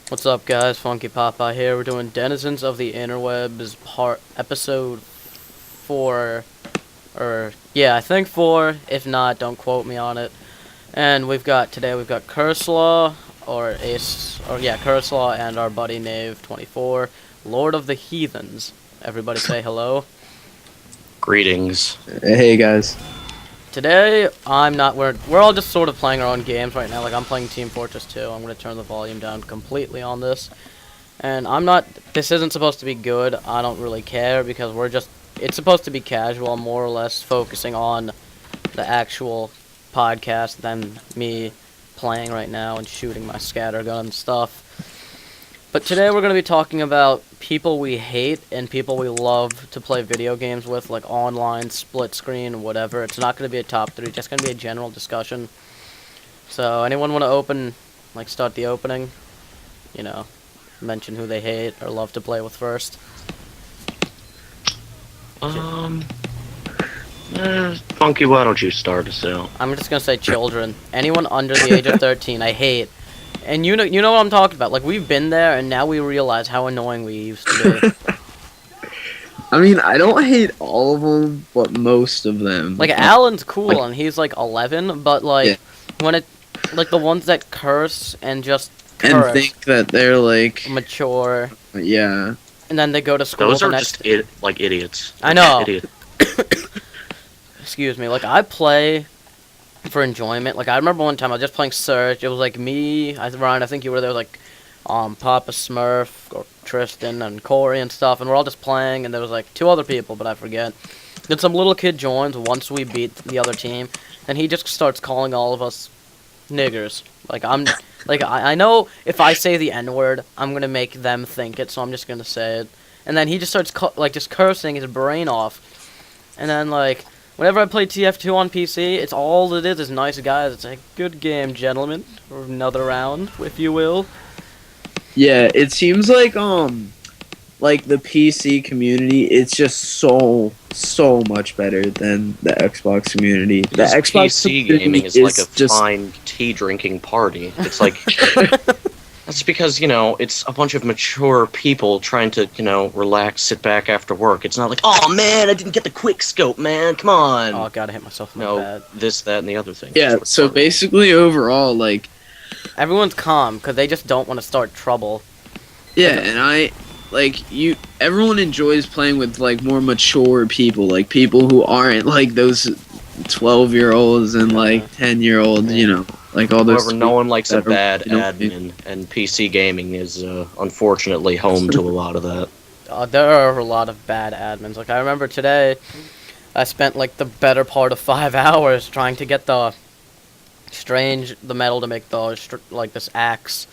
What's up, guys? Funky Popeye here. We're doing Denizens of the Interwebz episode 4, I think 4. If not, don't quote me on it. And today we've got Kerslaw, Kerslaw, and our buddy Knave24, Lord of the Heathens. Everybody say hello. Greetings. Hey guys. Today, we're all just sort of playing our own games right now. Like, I'm playing Team Fortress 2. I'm going to turn the volume down completely on this. And this isn't supposed to be good. I don't really care because it's supposed to be casual, more or less focusing on the actual podcast than me playing right now and shooting my scattergun stuff. But today we're going to be talking about people we hate and people we love to play video games with, like online, split screen, whatever. It's not going to be a top 3, just going to be a general discussion. So, anyone want to start the opening? Mention who they hate or love to play with first? Funky, why don't you start us out? I'm just going to say children. Anyone under the age of 13, I hate. And you know what I'm talking about. Like, we've been there, and now we realize how annoying we used to be. I mean, I don't hate all of them, but most of them. Like, Alan's cool, and he's, 11, but, the ones that curse and just curse. And think that they're, mature. Yeah. And then they go to school Those are just, idiots. I know. Idiots. Excuse me. I play for enjoyment. I remember one time I was just playing Search. It was me, Ryan, I think you were there, Papa Smurf, or Tristan, and Corey and stuff, and we're all just playing, and there was 2 other people, but I forget. Then some little kid joins once we beat the other team, and he just starts calling all of us niggers. I know if I say the N-word, I'm gonna make them think it, so I'm just gonna say it. And then he just starts just cursing his brain off. And then whenever I play TF2 on PC, it's all it is nice guys. It's like, good game, gentlemen. Or another round, if you will. Yeah, it seems like the PC community, it's just so much better than the Xbox community. The Xbox PC gaming is like a fine tea drinking party. It's like that's because, it's a bunch of mature people trying to, relax, sit back after work. It's not like, oh man, I didn't get the quick scope, man. Come on. Oh god, I hit myself in the bed. This, that, and the other thing. Yeah, so basically overall, everyone's calm because they just don't want to start trouble. Yeah, and everyone enjoys playing with more mature people, people who aren't those 12-year-olds and 10-year-olds, all those. However, no one likes a bad admin, and PC gaming is unfortunately home to a lot of that. There are a lot of bad admins. I remember today, I spent the better part of 5 hours trying to get the metal to make this axe.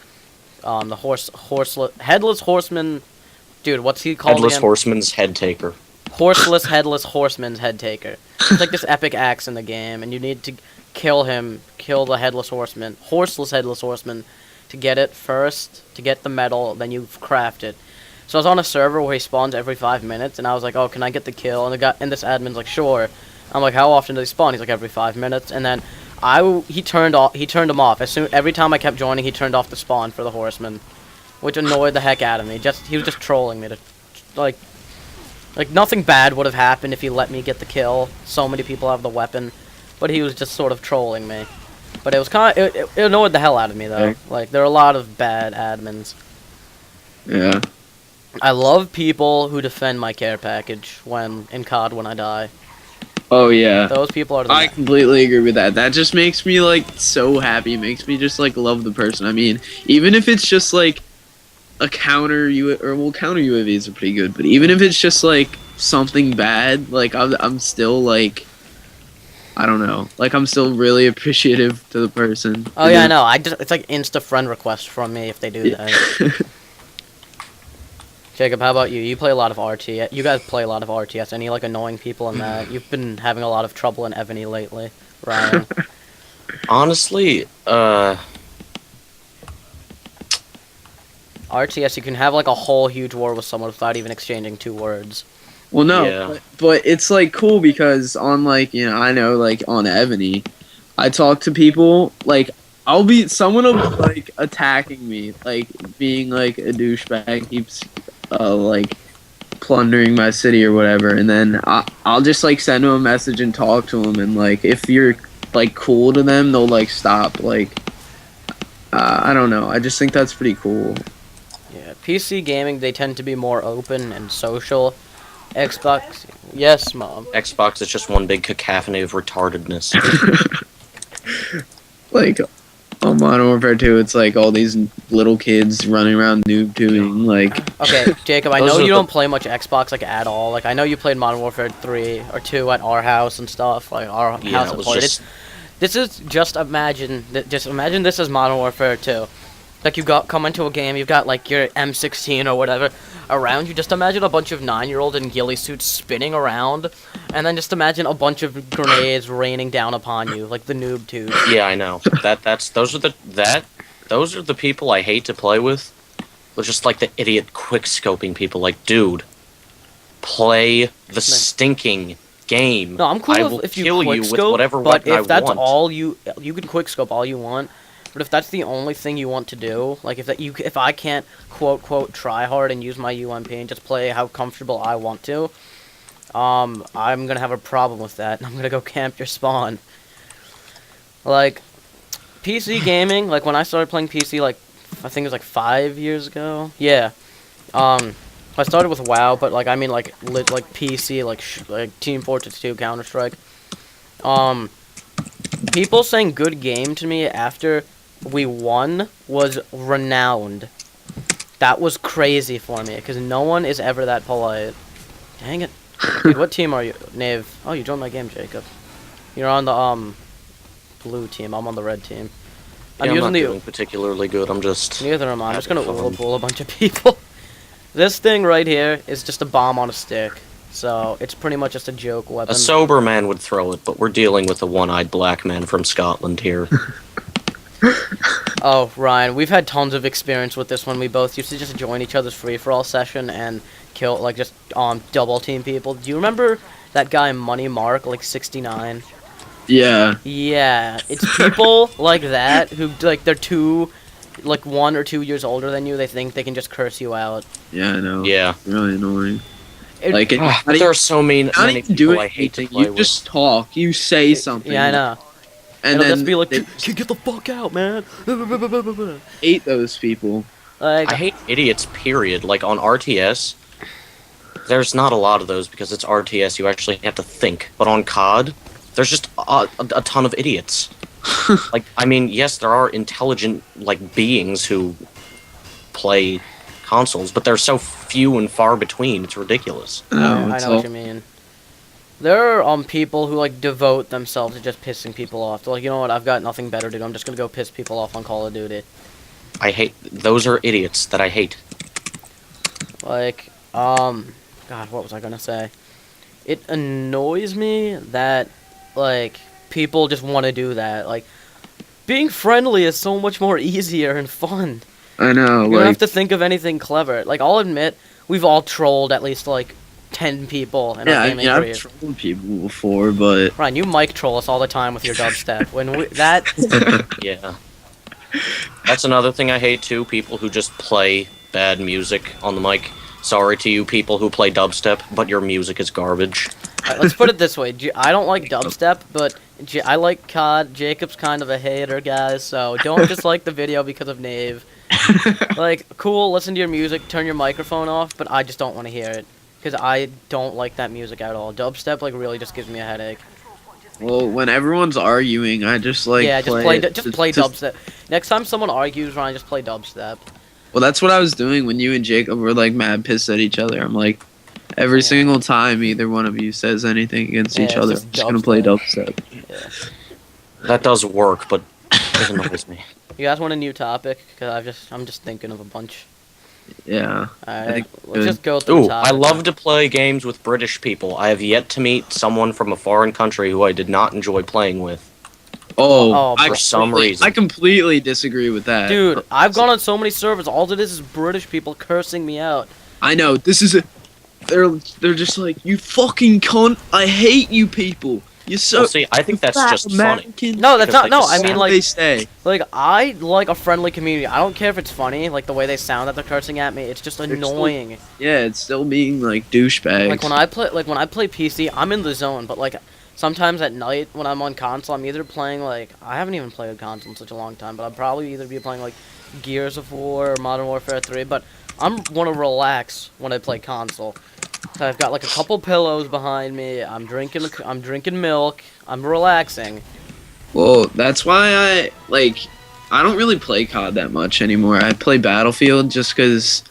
The headless horseman. Dude, what's he called Headless again? Horseman's head taker. Headless horseman's head taker. It's this epic axe in the game, and you need to kill the horseless headless horseman, to get it first, to get the metal, then you craft it. So I was on a server where he spawns every 5 minutes, and I was like, oh, can I get the kill? And this admin's like, sure. I'm like, how often does he spawn? He's like, every 5 minutes, and then he turned him off. Every time I kept joining, he turned off the spawn for the horseman, which annoyed the heck out of me. He was just trolling me to, nothing bad would have happened if he let me get the kill. So many people have the weapon, but he was just sort of trolling me. But it was it annoyed the hell out of me though. There are a lot of bad admins. Yeah. I love people who defend my care package in COD when I die. Oh yeah. Those people are I completely agree with that. That just makes me so happy. It makes me just love the person. I mean, even if it's just a counter counter UAVs are pretty good, but even if it's just something bad, I'm still I don't know. I'm still really appreciative to the person. Oh yeah, I know. It's insta friend request from me if they do that. Jacob, how about you? You play a lot of RTS. You guys play a lot of RTS. Any annoying people in that? You've been having a lot of trouble in Ebony lately, Ryan. Honestly, RTS, you can have a whole huge war with someone without even exchanging 2 words. Well, no, yeah. but it's cool because on I know on Ebony, I talk to people someone will be like attacking me, like being like a douchebag, keeps like plundering my city or whatever, and then I'll just like send them a message and talk to them, and like if you're like cool to them, they'll like stop. Like I don't know, I just think that's pretty cool. Yeah, PC gaming, they tend to be more open and social. Xbox, yes, Mom. Xbox is just one big cacophony of retardedness. Like on Modern Warfare 2, it's like all these little kids running around noob tubing, like. Okay, Jacob, I Those know are you the- don't play much Xbox like at all. Like I know you played Modern Warfare 3 or 2 at our house and stuff. Like our Yeah, house it and was played. just This is just imagine this as Modern Warfare 2. Like you come into a game, you've got like your M16 or whatever around you. Just imagine a bunch of 9-year-old in ghillie suits spinning around, and then just imagine a bunch of grenades raining down upon you, like the noob tube. Yeah, I know. Those are the people I hate to play with. They're just like the idiot quick scoping people. Like, dude, play the stinking game. No, I'm cool I will if you kill you quick with scope, whatever but weapon I if that's want. all you can quick scope all you want. But if that's the only thing you want to do, like if I can't quote try hard and use my UMP and just play how comfortable I want to, I'm gonna have a problem with that, and I'm gonna go camp your spawn. Like PC gaming, like when I started playing PC, like I think it was like 5 years ago. Yeah. I started with WoW, but like I mean like PC, like Team Fortress 2, Counter Strike. People saying good game to me after we won was renowned. That was crazy for me, because no one is ever that polite. Dang it. Dude, what team are you? Nave. Oh, you joined my game, Jacob. You're on the, blue team. I'm on the red team. Yeah, I'm not doing particularly good. I'm just... Neither am I. I'm just gonna having fun. pull a bunch of people. This thing right here is just a bomb on a stick. So, it's pretty much just a joke weapon. A sober man would throw it, but we're dealing with a one-eyed black man from Scotland here. Oh, Ryan, we've had tons of experience with this when we both used to just join each other's free-for-all session and kill, like, just, double team people. Do you remember that guy Money Mark, like, 69? Yeah. Yeah, it's people like that who, like, they're 1 or 2 years older than you. They think they can just curse you out. Yeah, I know. Yeah. Really annoying. There are so many Not even people doing I hate to anything. play You with. just talk. You say something. Yeah, I know. And It'll then just be like, they get the fuck out, man. hate those people. Like, I hate idiots, period. Like, on RTS, there's not a lot of those because it's RTS, you actually have to think. But on COD, there's just a ton of idiots. Like, I mean, yes, there are intelligent, like, beings who play consoles, but they're so few and far between, it's ridiculous. No, I it's know all- what you mean. There are people who like devote themselves to just pissing people off. They're like, you know what? I've got nothing better to do. I'm just gonna go piss people off on Call of Duty. I hate... Those are idiots that I hate. Like, God, what was I gonna say? It annoys me that like people just want to do that. Like, being friendly is so much more easier and fun. I know. You Like, don't have to think of anything clever. Like, I'll admit, we've all trolled at least like 10 people in yeah, our I gaming mean, career. I've trolled people before, but Ryan, you mic troll us all the time with your dubstep. That Yeah. That's another thing I hate, too. People who just play bad music on the mic. Sorry to you people who play dubstep, but your music is garbage. Alright, let's put it this way. I don't like dubstep, but I like COD. Jacob's kind of a hater, guys, so don't dislike the video because of Nave. Like, cool, listen to your music, turn your microphone off, but I just don't want to hear it. Because I don't like that music at all. Dubstep, like, really just gives me a headache. well, when everyone's arguing, I just like Yeah, just play just- dubstep. Next time someone argues, Ryan, just play dubstep. Well, that's what I was doing when you and Jacob were like mad pissed at each other. I'm like, every Yeah. single time either one of you says anything against Yeah, each it's other, just I'm just gonna play dubstep. Yeah. That does work, but it annoys me. You guys want a new topic? Because I'm just thinking of a bunch. Yeah. Alright, think let's good. just go through Ooh, the topic. I love to play games with British people. I have yet to meet someone from a foreign country who I did not enjoy playing with. Oh, I for some completely- reason. I completely disagree with that. Dude, I've gone on so many servers. All it is British people cursing me out. I know this is a. They're just like, you fucking cunt. I hate you people. You so. Well, see, I think that's fat just funny. American. No, that's not. Because they No, just I mean sound- like they say. I like a friendly community. I don't care if it's funny, like the way they sound that they're cursing at me. It's just They're still- annoying. Yeah, it's still being like douchebags. Like when I play PC, I'm in the zone. But like sometimes at night when I'm on console, I'm either playing like I haven't even played a console in such a long time. But I'll probably either be playing like Gears of War or Modern Warfare 3. But I'm want to relax when I play console. So I've got like a couple pillows behind me. I'm drinking milk. I'm relaxing. Well, that's why I don't really play COD that much anymore. I play Battlefield just because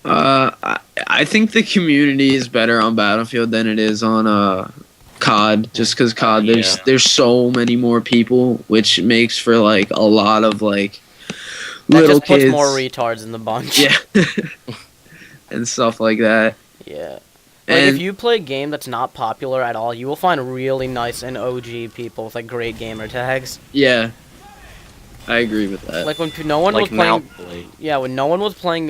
I think the community is better on Battlefield than it is on COD. Just because COD, there's so many more people, which makes for like a lot of like That little just puts kids. more retards in the bunch. Yeah, and stuff like that. Yeah. Like, And if you play a game that's not popular at all, you will find really nice and OG people with, like, great gamer tags. yeah, I agree with that. Like, when no one was Like playing... Mount Blade. Yeah, when no one was playing,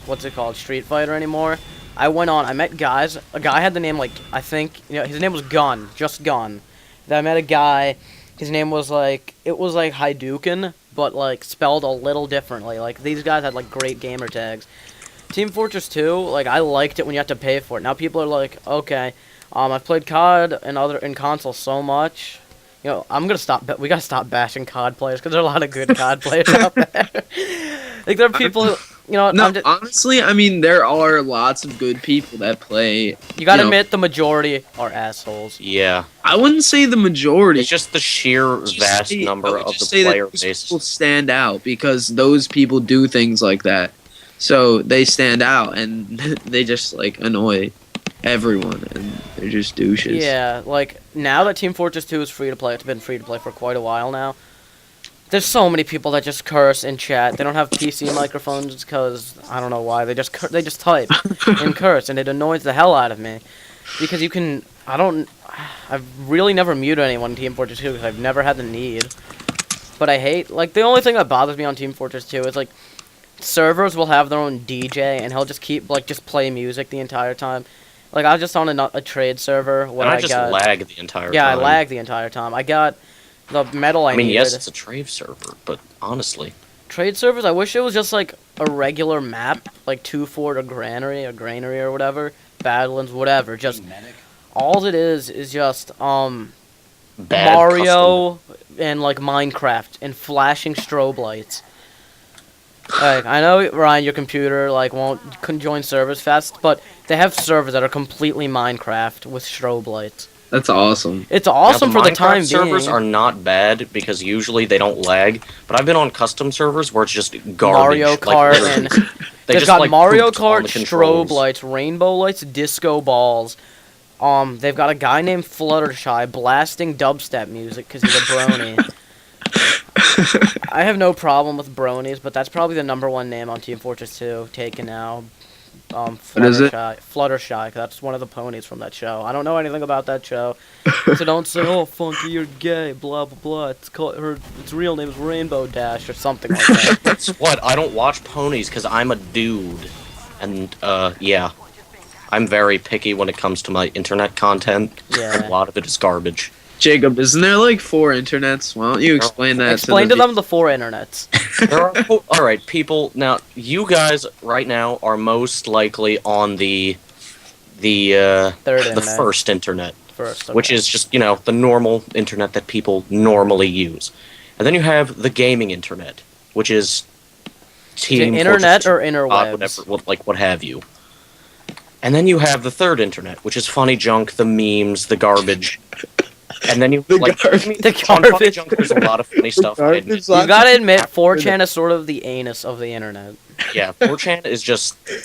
what's it called, Street Fighter anymore, I went on, I met guys, a guy had the name, like, I think, his name was Gun, just Gun. Then I met a guy, his name was, like, it was, like, Hadouken, but, like, spelled a little differently. Like, these guys had, like, great gamer tags. Team Fortress 2, like, I liked it when you had to pay for it. Now people are like, okay, I've played COD in console so much. I'm gonna stop. We gotta stop bashing COD players because there are a lot of good COD players out there. Like there are people who, No, honestly, I mean there are lots of good people that play. You gotta admit the majority are assholes. Yeah. I wouldn't say the majority. It's just the sheer vast number of the player base. People stand out because those people do things like that. So they stand out and they just like annoy everyone and they're just douches. Yeah, like now that Team Fortress 2 is free to play, it's been free to play for quite a while now. There's so many people that just curse in chat. They don't have PC microphones because I don't know why. They just type and curse, and it annoys the hell out of me because you can. I've really never muted anyone in Team Fortress 2 because I've never had the need. But I hate the only thing that bothers me on Team Fortress 2 is servers will have their own DJ and he'll just keep just play music the entire time. Like I was just on a trade server where I just lag the entire time. Yeah, I lag the entire time. I got the medal I needed. Yes, it's a trade server, but honestly, trade servers. I wish it was just like a regular map, like 2 Fort or Granary or whatever, Badlands, whatever. Just all it is just Bad Mario and Minecraft and flashing strobe lights. I know, Ryan, your computer couldn't join servers fast, but they have servers that are completely Minecraft with strobe lights. That's awesome. It's awesome for the time being. Servers are not bad because usually they don't lag, but I've been on custom servers where it's just garbage. Mario Kart and they've got Mario Kart, strobe lights, rainbow lights, disco balls. They've got a guy named Fluttershy blasting dubstep music because he's a brony. I have no problem with bronies, but that's probably the #1 name on Team Fortress 2 taken now. What is it? Fluttershy, 'cause that's one of the ponies from that show. I don't know anything about that show, so don't say, "Oh, Funky, you're gay." Blah blah blah. Its real name is Rainbow Dash or something like that. That's what I don't watch ponies because I'm a dude, and yeah, I'm very picky when it comes to my internet content. Yeah. A lot of it is garbage. Jacob, isn't there 4 internets? Why don't you explain that? Explain to them the 4 internets. All right, people. Now, you guys right now are most likely on the first internet, which is just the normal internet that people normally use, and then you have the gaming internet, which is Team internet Fortress, or interwebs, whatever, what have you. And then you have the third internet, which is funny junk, the memes, the garbage. And then you the garbage. On Funny Junk, there's a lot of funny stuff. You gotta admit, 4chan is sort of the anus of the internet. Yeah, 4chan is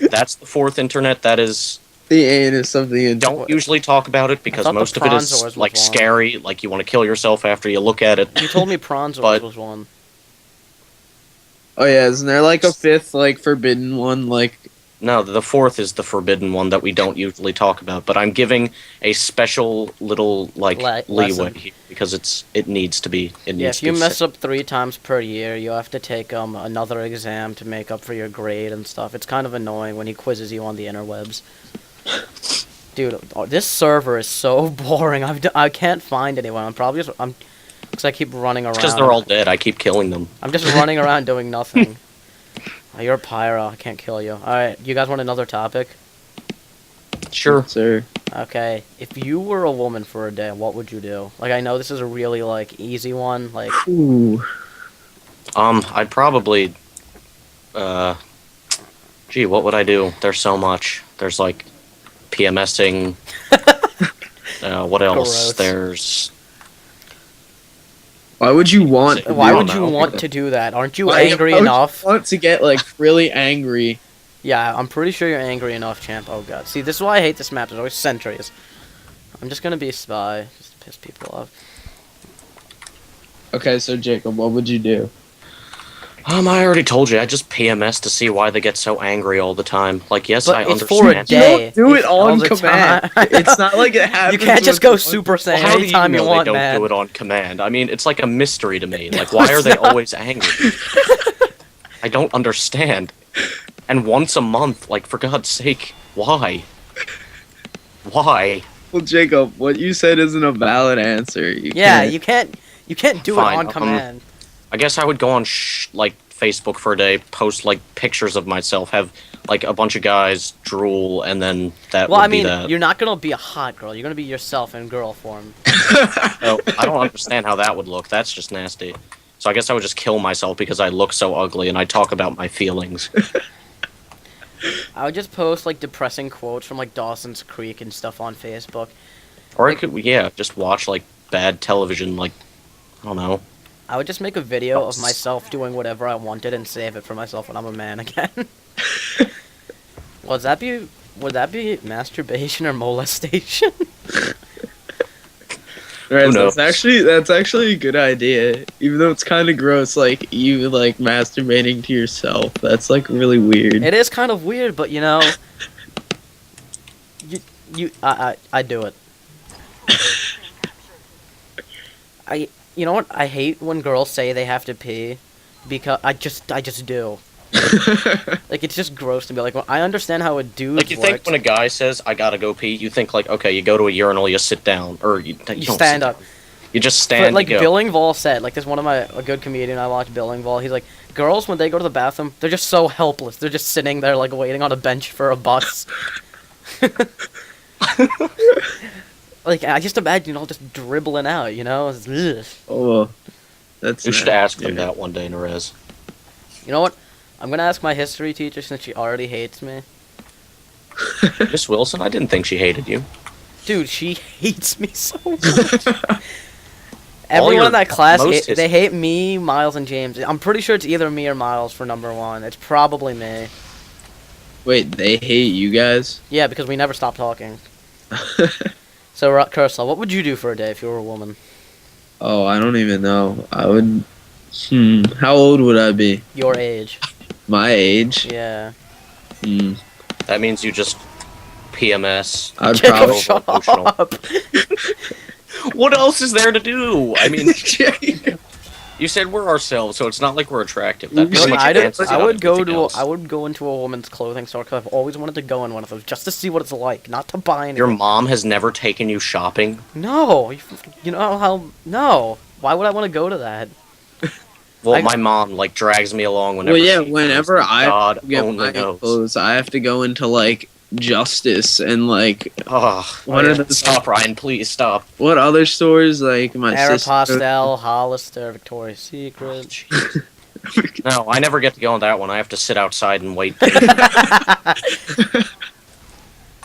that's the 4th internet. That is the anus of the internet. Don't usually talk about it because most of it is scary. Like you want to kill yourself after you look at it. You told me Pronzors was one. Oh yeah, isn't there a 5th forbidden one No, the 4th is the forbidden one that we don't usually talk about, but I'm giving a special little leeway here because it needs to be. If you mess up 3 times per year, you have to take another exam to make up for your grade and stuff. It's kind of annoying when he quizzes you on the interwebs. Dude, this server is so boring. I can't find anyone. Because I keep running around. Because they're all dead. I keep killing them. I'm just running around doing nothing. Oh, you're a pyro. I can't kill you. Alright, you guys want another topic? Sure. Sir. Okay, if you were a woman for a day, what would you do? Like, I know this is a really, like, easy one. Like, Ooh. I'd probably, gee, what would I do? There's so much. There's, like, PMSing. What else? Gross. There's... Why would you want? why would know. you want to do that? Aren't you Why angry would you enough? want to get like really angry? Yeah, I'm pretty sure you're angry enough, champ. Oh god. See, this is why I hate this map. There's always sentries. I'm just gonna be a spy, just to piss people off. Okay, so Jacob, what would you do? I already told you. I just PMS to see why they get so angry all the time. Like, yes, But I it's understand. for a day. Do it It's all on the command. time. It's not like it happens. You can't just when- go Super Saiyan Well, how do anytime you you know want, they don't man. do it on command? I mean, it's like a mystery to me. Like, why are they always angry? I don't understand. And once a month, like, for God's sake, why? Why? Well, Jacob, what you said isn't a valid answer. You Yeah, can't. you can't do Fine, it on command. I guess I would go on, like, Facebook for a day, post, like, pictures of myself, have, like, a bunch of guys drool, and then that Well, would I mean, be that. you're not gonna be a hot girl. You're gonna be yourself in girl form. Oh, I don't understand how that would look. That's just nasty. So I guess I would just kill myself because I look so ugly, and I talk about my feelings. I would just post like depressing quotes from like Dawson's Creek and stuff on Facebook. Or I could, yeah, just watch, like, bad television, like, I don't know. I would just make a video of myself doing whatever I wanted and save it for myself when I'm a man again. Would that be masturbation or molestation? Right, Who knows? that's actually a good idea. Even though it's kind of gross, like you like masturbating to yourself. That's like really weird. It is kind of weird, but you know, I do it. You know what? I hate when girls say they have to pee, because I just do. Like, it's just gross to me. Like, well, I understand how a dude Like, you think when a guy says, I gotta go pee, you think, like, okay, you go to a urinal, you sit down, or you don't stand sit up. down. You just But stand, like you go. Billingval said, like this one of a good comedian I watched, Billingval. He's like, girls when they go to the bathroom, they're just so helpless. They're just sitting there like waiting on a bench for a bus. Like, I just imagine all just dribbling out, you know? Ugh. Oh, that's. You should ask them that one day, Nerez. You know what? I'm gonna ask my history teacher since she already hates me. Miss Wilson, I didn't think she hated you. Dude, she hates me so much. Everyone in that class, they hate me, Miles, and James. I'm pretty sure it's either me or Miles for number one. It's probably me. Wait, they hate you guys? Yeah, because we never stop talking. So, Kerslaw, what would you do for a day if you were a woman? Oh, I don't even know. I would. How old would I be? Your age. My age? Yeah. That means you just PMS. I'd Jacob, probably. shut emotional. up. What else is there to do? I mean, you said we're ourselves, so it's not like we're attractive. That pretty much answers I would everything else. I would go into a woman's clothing store because I've always wanted to go in one of those just to see what it's like, not to buy anything. Your mom has never taken you shopping? No, you know how? No. Why would I want to go to that? Well, my mom, like, drags me along whenever Well, yeah, she whenever goes. I God get only my knows. clothes, I have to go into like Justice and like Ugh. what are the Stop, Ryan, please stop. what other stores like my sister? Aeropostale, Hollister, Victoria's Secret. No, I never get to go on that one. I have to sit outside and wait.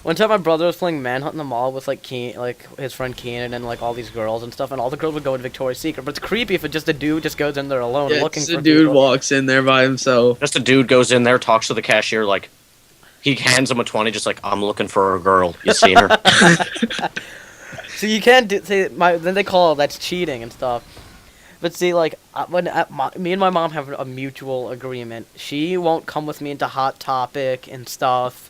One time my brother was playing Manhunt in the mall with like his friend Keenan and like all these girls and stuff, and all the girls would go in Victoria's Secret. But it's creepy if it just a dude just goes in there alone Yeah, looking just for a dude people. walks in there by himself. Just a dude goes in there, talks to the cashier, like, he hands him a 20, just like, I'm looking for a girl. You seen her? So you can't then they call that's cheating and stuff. But see, like me and my mom have a mutual agreement. She won't come with me into Hot Topic and stuff.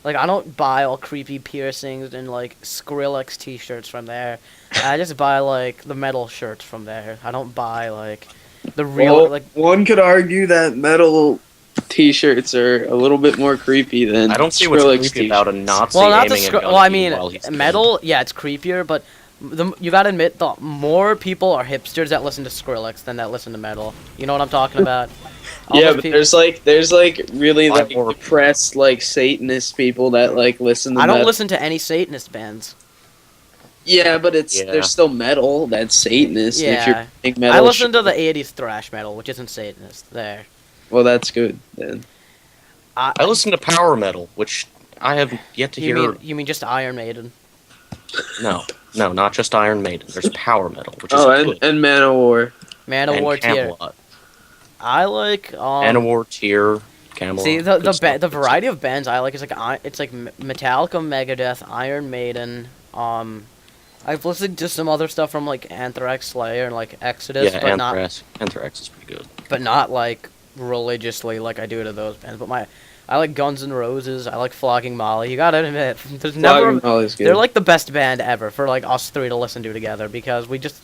Like, I don't buy all creepy piercings and like Skrillex t-shirts from there. I just buy like the metal shirts from there. I don't buy like the real Well, like. one could argue that metal t-shirts are a little bit more creepy than I don't see what's Skrillex creepy about a Nazi Well, not the aiming a gun well, I at you mean, while he's metal. Yeah, it's creepier, but you gotta admit, the more people are hipsters that listen to Skrillex than that listen to metal. You know what I'm talking about? All Yeah, those but peop- there's like really Like like more- depressed like Satanist people that like listen to I don't metal. listen to any Satanist bands. Yeah, but Yeah. there's still metal that's Satanist. And if you're Yeah. playing metal, I listen to the '80s thrash metal, which isn't Satanist. There. well, that's good then. I listen to power metal, which I have yet to hear. You mean just Iron Maiden? No, not just Iron Maiden. There's power metal, which is Oh, good. and Manowar. Manowar and tier. Camelot. I like Manowar tier, Camelot. See good the stuff. variety of bands I like is like it's like Metallica, Megadeth, Iron Maiden. I've listened to some other stuff from like Anthrax, Slayer, and like Exodus, Yeah, but Anthrax is pretty good. not like religiously like I do to those bands. But I like Guns N' Roses. I like Flogging Molly. You gotta admit, there's never they're like the best band ever for like us three to listen to together because we just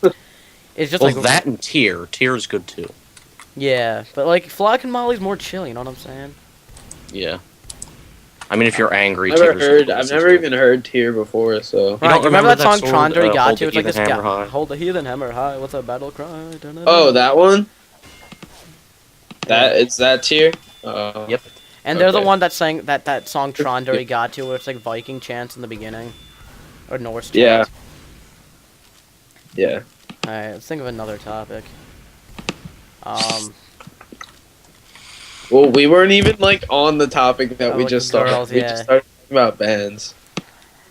it's just Well, like that and Tier is good too. yeah, but like Flogging Molly's more chill. You know what I'm saying? Yeah. I mean, if you're angry, I've Tier's never even heard Tier before, so. Right, you remember that song sword, Trondre got Hold to? the It's like this Heathen guy, Hammer High? hold the heathen hammer high with a battle cry. Dun-dun-dun. Oh, that one. It's that Tier. Yep. And they're the okay. one that sang that song Trondre got to, where it's like Viking chants in the beginning, or Norse Yeah. chants. Yeah. All right, let's think of another topic. Well, we weren't even like on the topic that we like just started. girls, We yeah. just started talking about bands.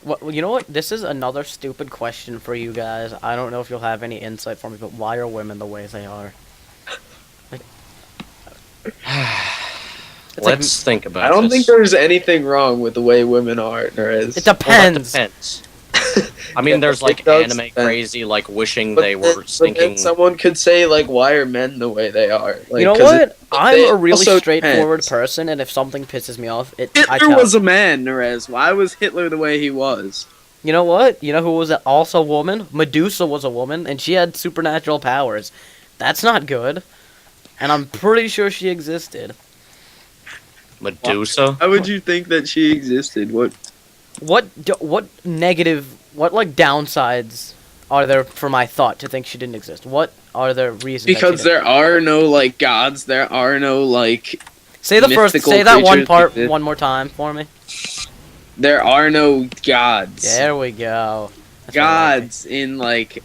What you know? What this is another stupid question for you guys. I don't know if you'll have any insight for me, but why are women the way they are? Like, it's like- Let's think about I don't this. think there's anything wrong with the way women are, Nerez. it Well, that depends. depends. I mean, there's It like does anime depend. crazy, like wishing But they then- were but then stinking. someone could say like, "Why are men the way they are?" Like, You know 'cause what? they I'm a really also straightforward depends. person, and if something pisses me off, I Hitler tell. was a man, Nerez. Why was Hitler the way he was? You know what? You know who was also a woman? Medusa was a woman, and she had supernatural powers. That's not good. And I'm pretty sure she existed. Medusa. How would you think that she existed? What? What negative, what like downsides are there for my thought to think she didn't exist? What are the reasons? Because there are no like gods. There are no like. Say the first. mythical Say that one creatures part exist. one more time for me. There are no gods. There we go. That's what I like. Gods in like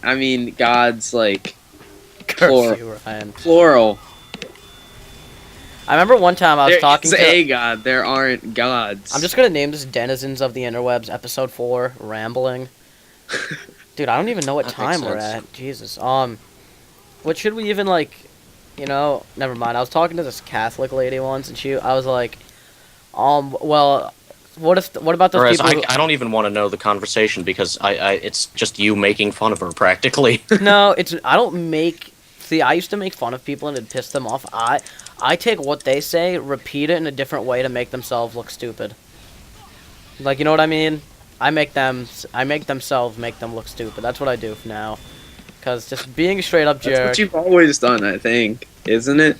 gods like Curse you, Ryan. plural. I remember one time I was talking There to. is a god. There aren't gods. I'm just gonna name this "Denizens of the Interwebz" episode 4, rambling. Dude, I don't even know what That time makes we're sense. at. Jesus. What should we even like? You know, never mind. I was talking to this Catholic lady once, and I was like, well, what about those Whereas people? I don't even want to know the conversation because it's just you making fun of her practically. No, I don't make. See, I used to make fun of people and it'd piss them off. I take what they say, repeat it in a different way to make themselves look stupid. Like, you know what I mean? I make themselves make them look stupid. That's what I do now. Cause just being a straight up That's jerk. what you've always done, I think, isn't it?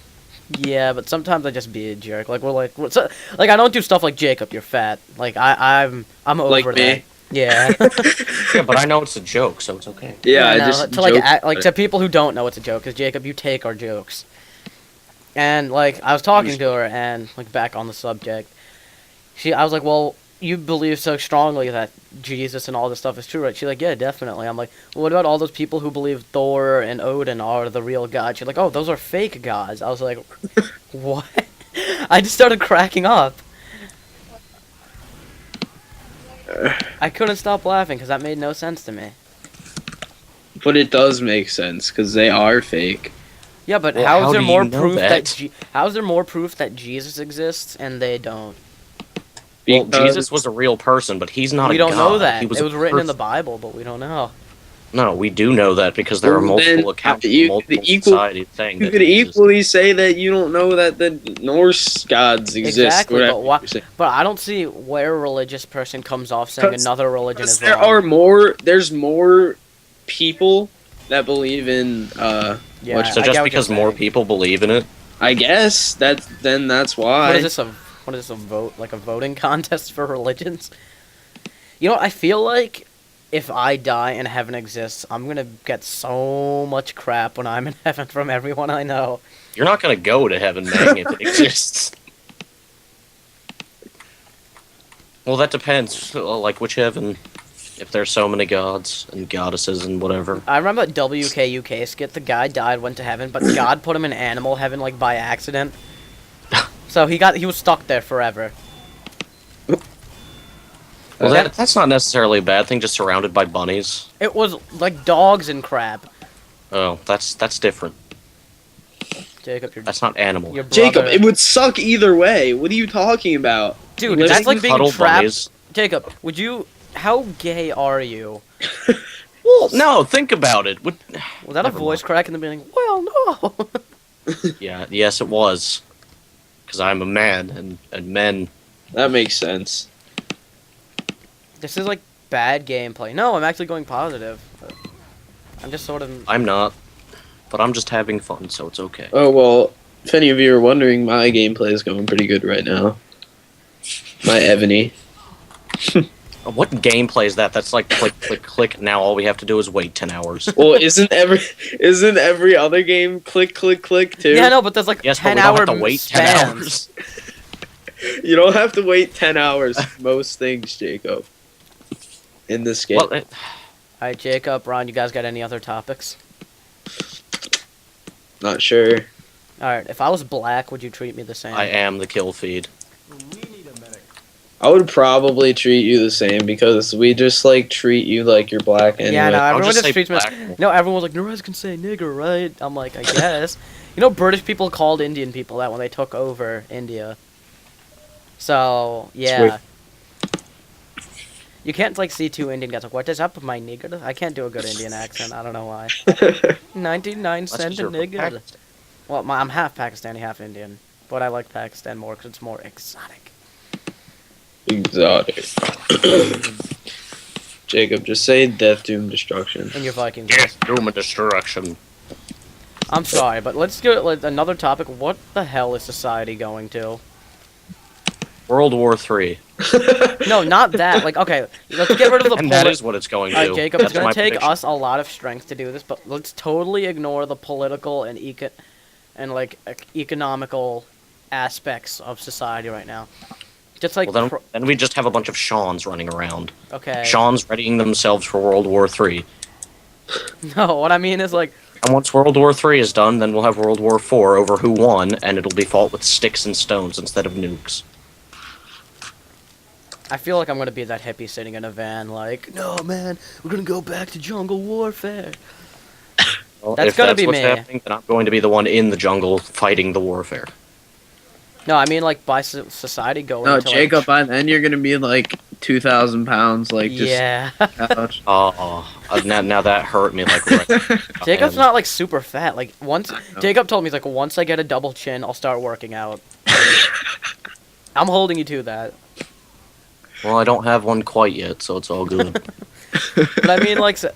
Yeah, but sometimes I just be a jerk. Like like I don't do stuff like Jacob, you're fat. Like I'm over Like that. me? Yeah. Yeah, but I know it's a joke, so it's okay. Yeah, I no, just to like joke act, like about to it. people who don't know it's a joke, because Jacob, you take our jokes. And like I was talking to her, and like back on the subject, I was like, well, you believe so strongly that Jesus and all this stuff is true, right? She's like, yeah, definitely. I'm like, well, what about all those people who believe Thor and Odin are the real gods? She's like, oh, those are fake gods. I was like, what? I just started cracking up. I couldn't stop laughing because that made no sense to me. But it does make sense because they are fake. Yeah, but Well, how how is there do more you know proof that? how is there more proof that Jesus exists and they don't? Well, Because- Jesus was a real person, but he's not We a don't god. know that. He It was a written in the person. Bible, but we don't know. No, we do know that because there are Well, multiple then, accounts you from could multiple equal- societies saying You that could Jesus- equally say that you don't know that the Norse gods exist. Exactly, whatever but why? you're saying. But I don't see where a religious person comes off saying 'Cause- another religion Because is there wrong. are more. There's more people that believe in. Yeah, So I just get what because you're more saying. people believe in it, I guess that's why. What is this a vote, like a voting contest for religions? You know, I feel like if I die and heaven exists, I'm gonna get so much crap when I'm in heaven from everyone I know. You're not gonna go to heaven, man, if it exists. Well, that depends. Like, which heaven? If there's so many gods and goddesses and whatever. I remember that WKUK skit. The guy died, went to heaven, but God put him in animal heaven, like, by accident. So he was stuck there forever. Well, that's not necessarily a bad thing, just surrounded by bunnies. It was, like, dogs and crab. Oh, that's different. Jacob, that's not animal. Jacob, it would suck either way. What are you talking about? Dude, that's like being trapped. Bunnies. Jacob, would you... How gay are you? Well, no, think about it. Was that a voice crack in the beginning? Well, no. Yes, it was. Because I'm a man, and men... That makes sense. This is like bad gameplay. No, I'm actually going positive. I'm just sort of... I'm not. But I'm just having fun, so it's okay. Oh, well, if any of you are wondering, my gameplay is going pretty good right now. My Ebony. What gameplay is that? That's like click, click, click. Now all we have to do is wait 10 hours. Well, isn't every other game click, click, click too? Yeah, no, but there's like 10-hour spans. 10 hours. You don't have to wait 10 hours for most things, Jacob. In this game. Well, alright, Jacob, Ron, you guys got any other topics? Not sure. Alright, if I was black, would you treat me the same? I am the kill feed. I would probably treat you the same because we just like treat you like you're black anyway. Yeah, no, everyone just treats me. black. No, everyone's like, Nerez can say nigger, right? I'm like, I guess. You know, British people called Indian people that when they took over India. So yeah. You can't like see two Indian guys like, what is up with my nigger? I can't do a good Indian accent. I don't know why. 99 cent a nigger. Well, I'm half Pakistani, half Indian, but I like Pakistan more because it's more exotic. Exotic. Jacob, just say death, doom, destruction. And your Vikings. Death, doom, and destruction. I'm sorry, but let's do it. Like, another topic. What the hell is society going to? World War III. No, not that. Like, okay, let's get rid of the. And that is what it's going to. Jacob, it's going to take us a lot of strength to do this, but let's totally ignore the political and economical aspects of society right now. Just like then we just have a bunch of Seans running around. Okay. Seans readying themselves for World War III. No, what I mean is like. And once World War III is done, then we'll have World War IV over who won, and it'll be fought with sticks and stones instead of nukes. I feel like I'm gonna be that hippie sitting in a van, like, no man, we're gonna go back to jungle warfare. Well, That's gonna be me. If that's what's happening, then I'm going to be the one in the jungle fighting the warfare. No, I mean like by society going. No, to, Jacob, like, by then you're gonna be like 2,000 pounds, like just. Yeah. Now that hurt me like. Right. Jacob's not like super fat. Like Jacob told me he's like once I get a double chin, I'll start working out. I'm holding you to that. Well, I don't have one quite yet, so it's all good. But I mean, like, God,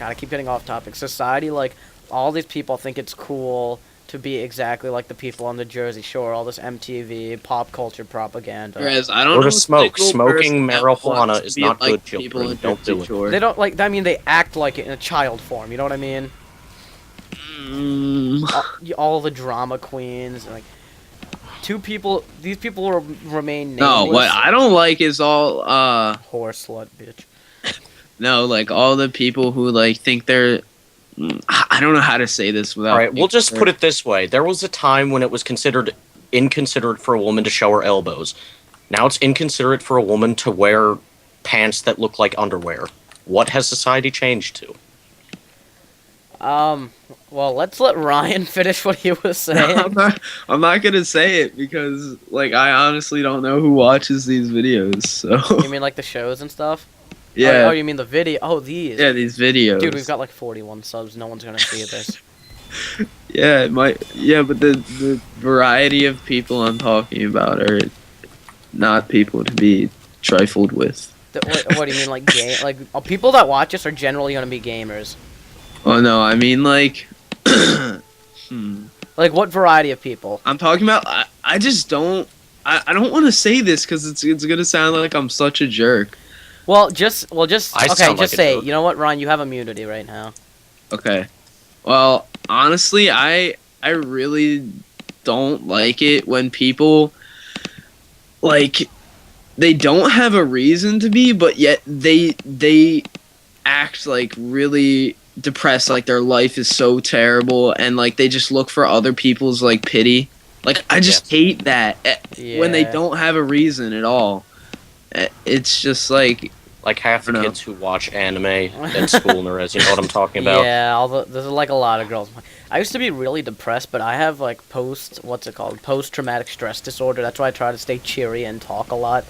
I keep getting off topic. Society, like, all these people think it's cool to be exactly like the people on the Jersey Shore. All this MTV pop culture propaganda. Whereas I don't Or know. to smoke. Smoking marijuana is not good, children. Don't do it. They don't like. I mean, they act like it in a child form. You know what I mean? All the drama queens, like. These people will remain nameless. No, what I don't like is all, Horse slut, bitch. No, like, all the people who, like, think they're... I don't know how to say this without... Alright, we'll just put it this way. There was a time when it was considered inconsiderate for a woman to show her elbows. Now it's inconsiderate for a woman to wear pants that look like underwear. What has society changed to? Well, let's let Ryan finish what he was saying. I'm not gonna say it because, like, I honestly don't know who watches these videos, so... You mean, like, the shows and stuff? Yeah. Oh, you mean the video? Oh, these. Yeah, these videos. Dude, we've got, like, 41 subs. No one's gonna see this. Yeah, it might... Yeah, but the variety of people I'm talking about are not people to be trifled with. What do you mean, like, people that watch us are generally gonna be gamers. Oh, no, I mean, like... Like, Like, what variety of people? I'm talking about. I just don't. I don't want to say this because it's gonna sound like I'm such a jerk. Well, just I okay. sound Just like a say, jerk. you know what, Ryan? You have immunity right now. Okay. Well, honestly, I really don't like it when people like they don't have a reason to be, but yet they act like really depressed, like their life is so terrible, and like they just look for other people's like pity. Like I just hate that when they Yeah. don't have a reason at all. It's just like half the I don't know. kids who watch anime at school, Nerez, you know what I'm talking about? Yeah, there's like a lot of girls. I used to be really depressed, but I have like post-traumatic stress disorder. That's why I try to stay cheery and talk a lot.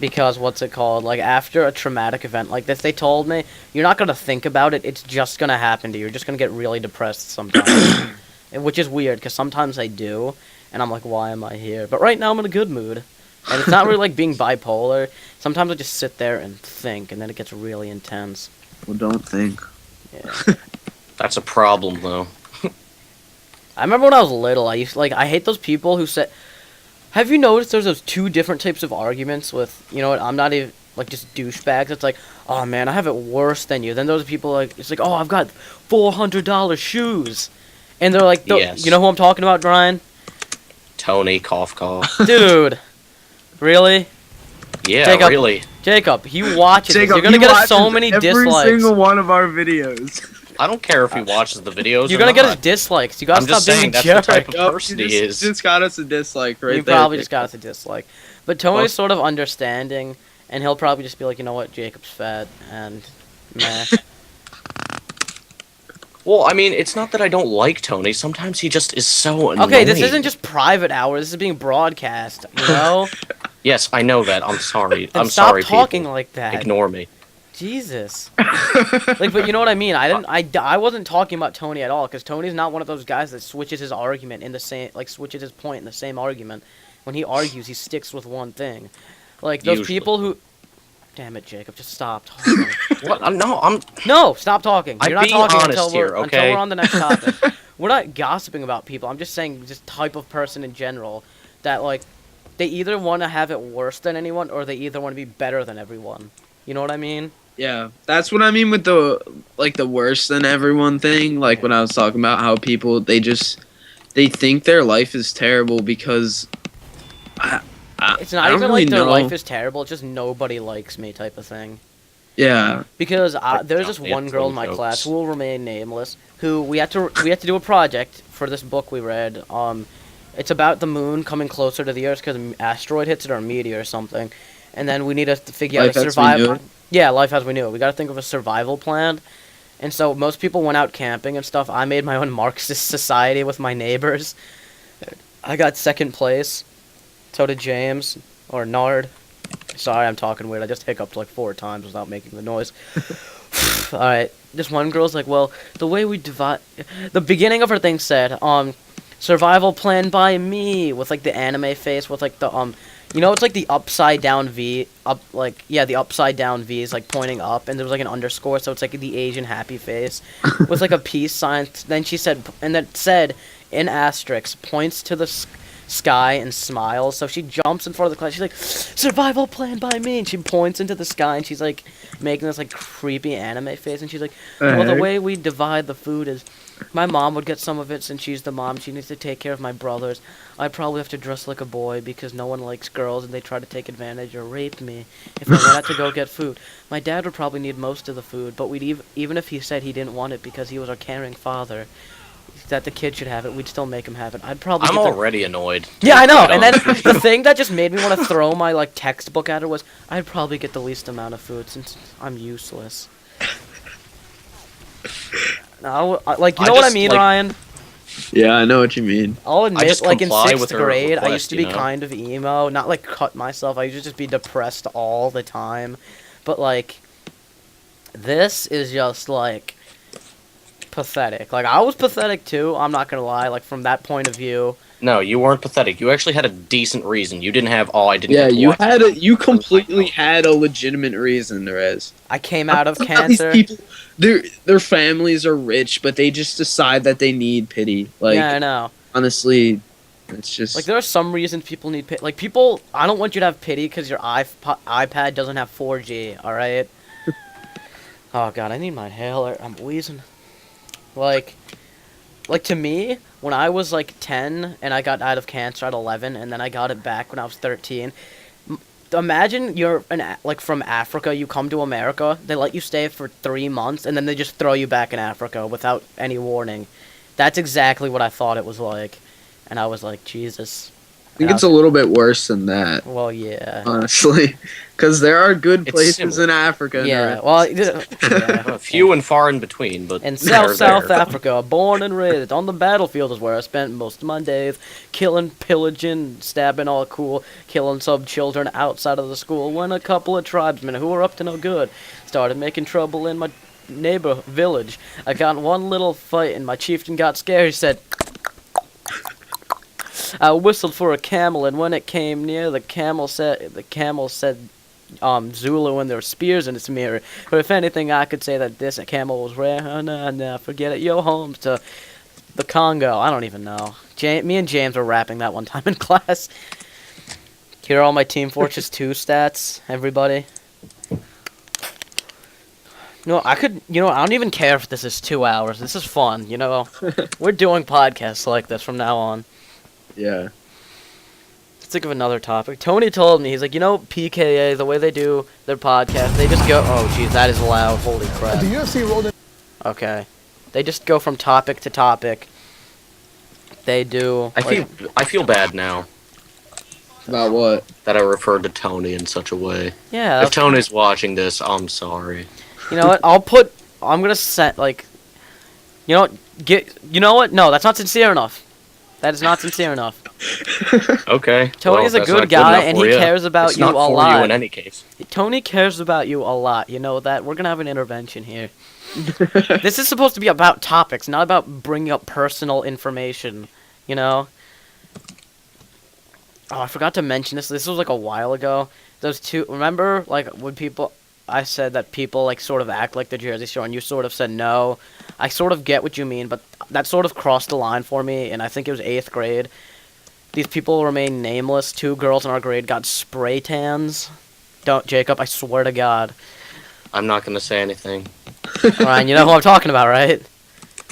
Because like after a traumatic event like this, they told me you're not gonna think about it. It's just gonna happen to you. You're just gonna get really depressed sometimes, which is weird because sometimes I do, and I'm like, why am I here? But right now I'm in a good mood. And it's not really like being bipolar. Sometimes I just sit there and think, and then it gets really intense. well, don't think. Yeah. That's a problem, though. I remember when I was little, I hate those people who say, have you noticed there's those two different types of arguments with, you know what, I'm not even, like, just douchebags. It's like, oh, man, I have it worse than you. Then those people, like, it's like, oh, I've got $400 shoes. And they're like, Yes. You know who I'm talking about, Brian? Tony, cough, cough. Dude. Really? Yeah, Jacob, really. Jacob, he watches this. Jacob, You're gonna he get us watches so many every dislikes. single one of our videos. I don't care if he watches the videos You're or gonna get us not. dislikes. You gotta I'm stop just being saying a that's jerk. the type of Yup, person you he is. just got us a dislike right You there. probably just got us a dislike. But Tony's Well- sort of understanding, and he'll probably just be like, you know what, Jacob's fat, and meh. Well, I mean, it's not that I don't like Tony. Sometimes he just is so annoying. Okay, this isn't just private hour. This is being broadcast. You know. Yes, I know that. I'm sorry. Then I'm stop sorry, talking people. like that. Ignore me. Jesus. Like, but you know what I mean. I wasn't talking about Tony at all, because Tony's not one of those guys that switches his argument in the same, like switches his point in the same argument. When he argues, he sticks with one thing. Like those Usually. people who. Damn it, Jacob! Just stop talking. What? I'm. No, stop talking. I'm You're not being talking honest until here, until okay? we're on the next topic. We're not gossiping about people. I'm just saying, just type of person in general that like they either want to have it worse than anyone or they either want to be better than everyone. You know what I mean? Yeah, that's what I mean with the worse than everyone thing. Like when I was talking about how people they think their life is terrible because It's not I don't even really like their know. life is terrible. It's just nobody likes me type of thing. Yeah, Because there's this Johnny one girl in my jokes. class who will remain nameless. Who we had to do a project for this book we read. It's about the moon coming closer to the Earth because an asteroid hits it or a meteor or something, and then we need to figure out Life a as we survival. knew it? Yeah, life as we knew it. We got to think of a survival plan. And so most people went out camping and stuff. I made my own Marxist society with my neighbors. I got second place. So did James or Nard. Sorry, I'm talking weird. I just hiccuped like 4 times without making the noise. Alright, this one girl's like, well, the way we divide... The beginning of her thing said, survival plan by me, with like the anime face, with like the, you know, it's like the upside down V, the upside down V is like pointing up, and there was like an underscore, so it's like the Asian happy face, with like a peace sign. Then she said, and that said, in asterisk, points to the sky and smiles. So she jumps in front of the class. She's like, survival plan by me, and she points into the sky, and she's like making this like creepy anime face, and she's like, well, the way we divide the food is my mom would get some of it since she's the mom. She needs to take care of my brothers. I'd probably have to dress like a boy because no one likes girls and they try to take advantage or rape me if I went out to go get food. My dad would probably need most of the food, but we'd even if he said he didn't want it because he was a caring father, that the kid should have it, we'd still make him have it. I'd probably I'm get the- already annoyed. Yeah, I know. Right And then on. the thing that just made me want to throw my like textbook at her was, I'd probably get the least amount of food since I'm useless. No, like you I know what I just, mean, like- Ryan? yeah, I know what you mean. I'll admit, just like in comply 6th with her grade, I request, used to you be know? kind of emo, not like cut myself. I used to just be depressed all the time. But like, this is just like pathetic. Like I was pathetic too. I'm not gonna lie. Like from that point of view. No, you weren't pathetic. You actually had a decent reason. You didn't have, I didn't Yeah, get to you watch had it. you completely had a legitimate reason, Rez. I came out of Somehow these cancer. people, their families are rich, but they just decide that they need pity. Like, Yeah, I know. honestly, it's just Like, there are some reasons people need pity. Like, people, I don't want you to have pity because your iPad doesn't have 4G, alright? Oh, God, I need my inhaler. I'm wheezing. Like, to me, when I was, like, 10 and I got out of cancer at 11 and then I got it back when I was 13, imagine you're, from Africa, you come to America, they let you stay for 3 months, and then they just throw you back in Africa without any warning. That's exactly what I thought it was like. And I was like, Jesus. I think it's a little bit worse than that, Well, yeah. honestly, because there are good It's places similar. in Africa. Yeah, well, yeah. Few and far in between, but In they're South there. Africa, born and raised on the battlefield is where I spent most of my days, killing, pillaging, stabbing all cool, killing some children outside of the school, when a couple of tribesmen who were up to no good started making trouble in my neighbor village. I got in one little fight and my chieftain got scared. He said, I whistled for a camel, and when it came near, the camel said Zulu, and there were spears in its mirror. But if anything, I could say that this camel was rare. Oh, no, forget it. Yo, home to the Congo. I don't even know. Me and James were rapping that one time in class. Here are all my Team Fortress 2 stats, everybody. I don't even care if this is 2 hours. This is fun, We're doing podcasts like this from now on. Yeah. Let's think of another topic. Tony told me, he's like, PKA, the way they do their podcast, they just go, oh, geez, that is loud, holy crap. The UFC rolled in. Okay. They just go from topic to topic. They do... I feel bad now About what? that I referred to Tony in such a way. Yeah. If Tony's watching this, I'm sorry. You know what? I'm gonna set, No, that's not sincere enough. That is not sincere enough. Okay. Tony's a that's good not guy, enough and for he you. cares about It's you not a for lot. you in any case. Tony cares about you a lot. You know that? We're gonna have an intervention here. This is supposed to be about topics, not about bringing up personal information. Oh, I forgot to mention this. This was a while ago. Those two. Remember, when people. I said that people sort of act like the Jersey Shore, and you sort of said no. I sort of get what you mean, but that sort of crossed the line for me, and I think it was 8th grade. These people remain nameless. 2 girls in our grade got spray tans. Don't, Jacob, I swear to God. I'm not going to say anything. Ryan, you know who I'm talking about, right?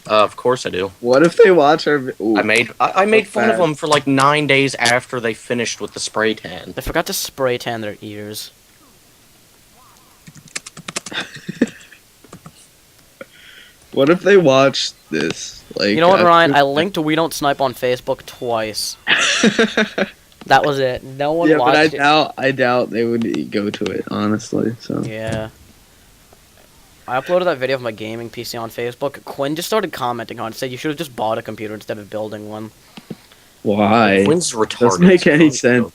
Of course I do. What if they watch our... Ooh. I made fun of them for 9 days after they finished with the spray tan. They forgot to spray tan their ears. What if they watch this? You know what, Ryan? I linked We Don't Snipe on Facebook twice. That was it. No one watched it. I doubt they would go to it, honestly. So Yeah. I uploaded that video of my gaming PC on Facebook. Quinn just started commenting on it, said you should have just bought a computer instead of building one. why? Quinn's retarded. Doesn't make any sense.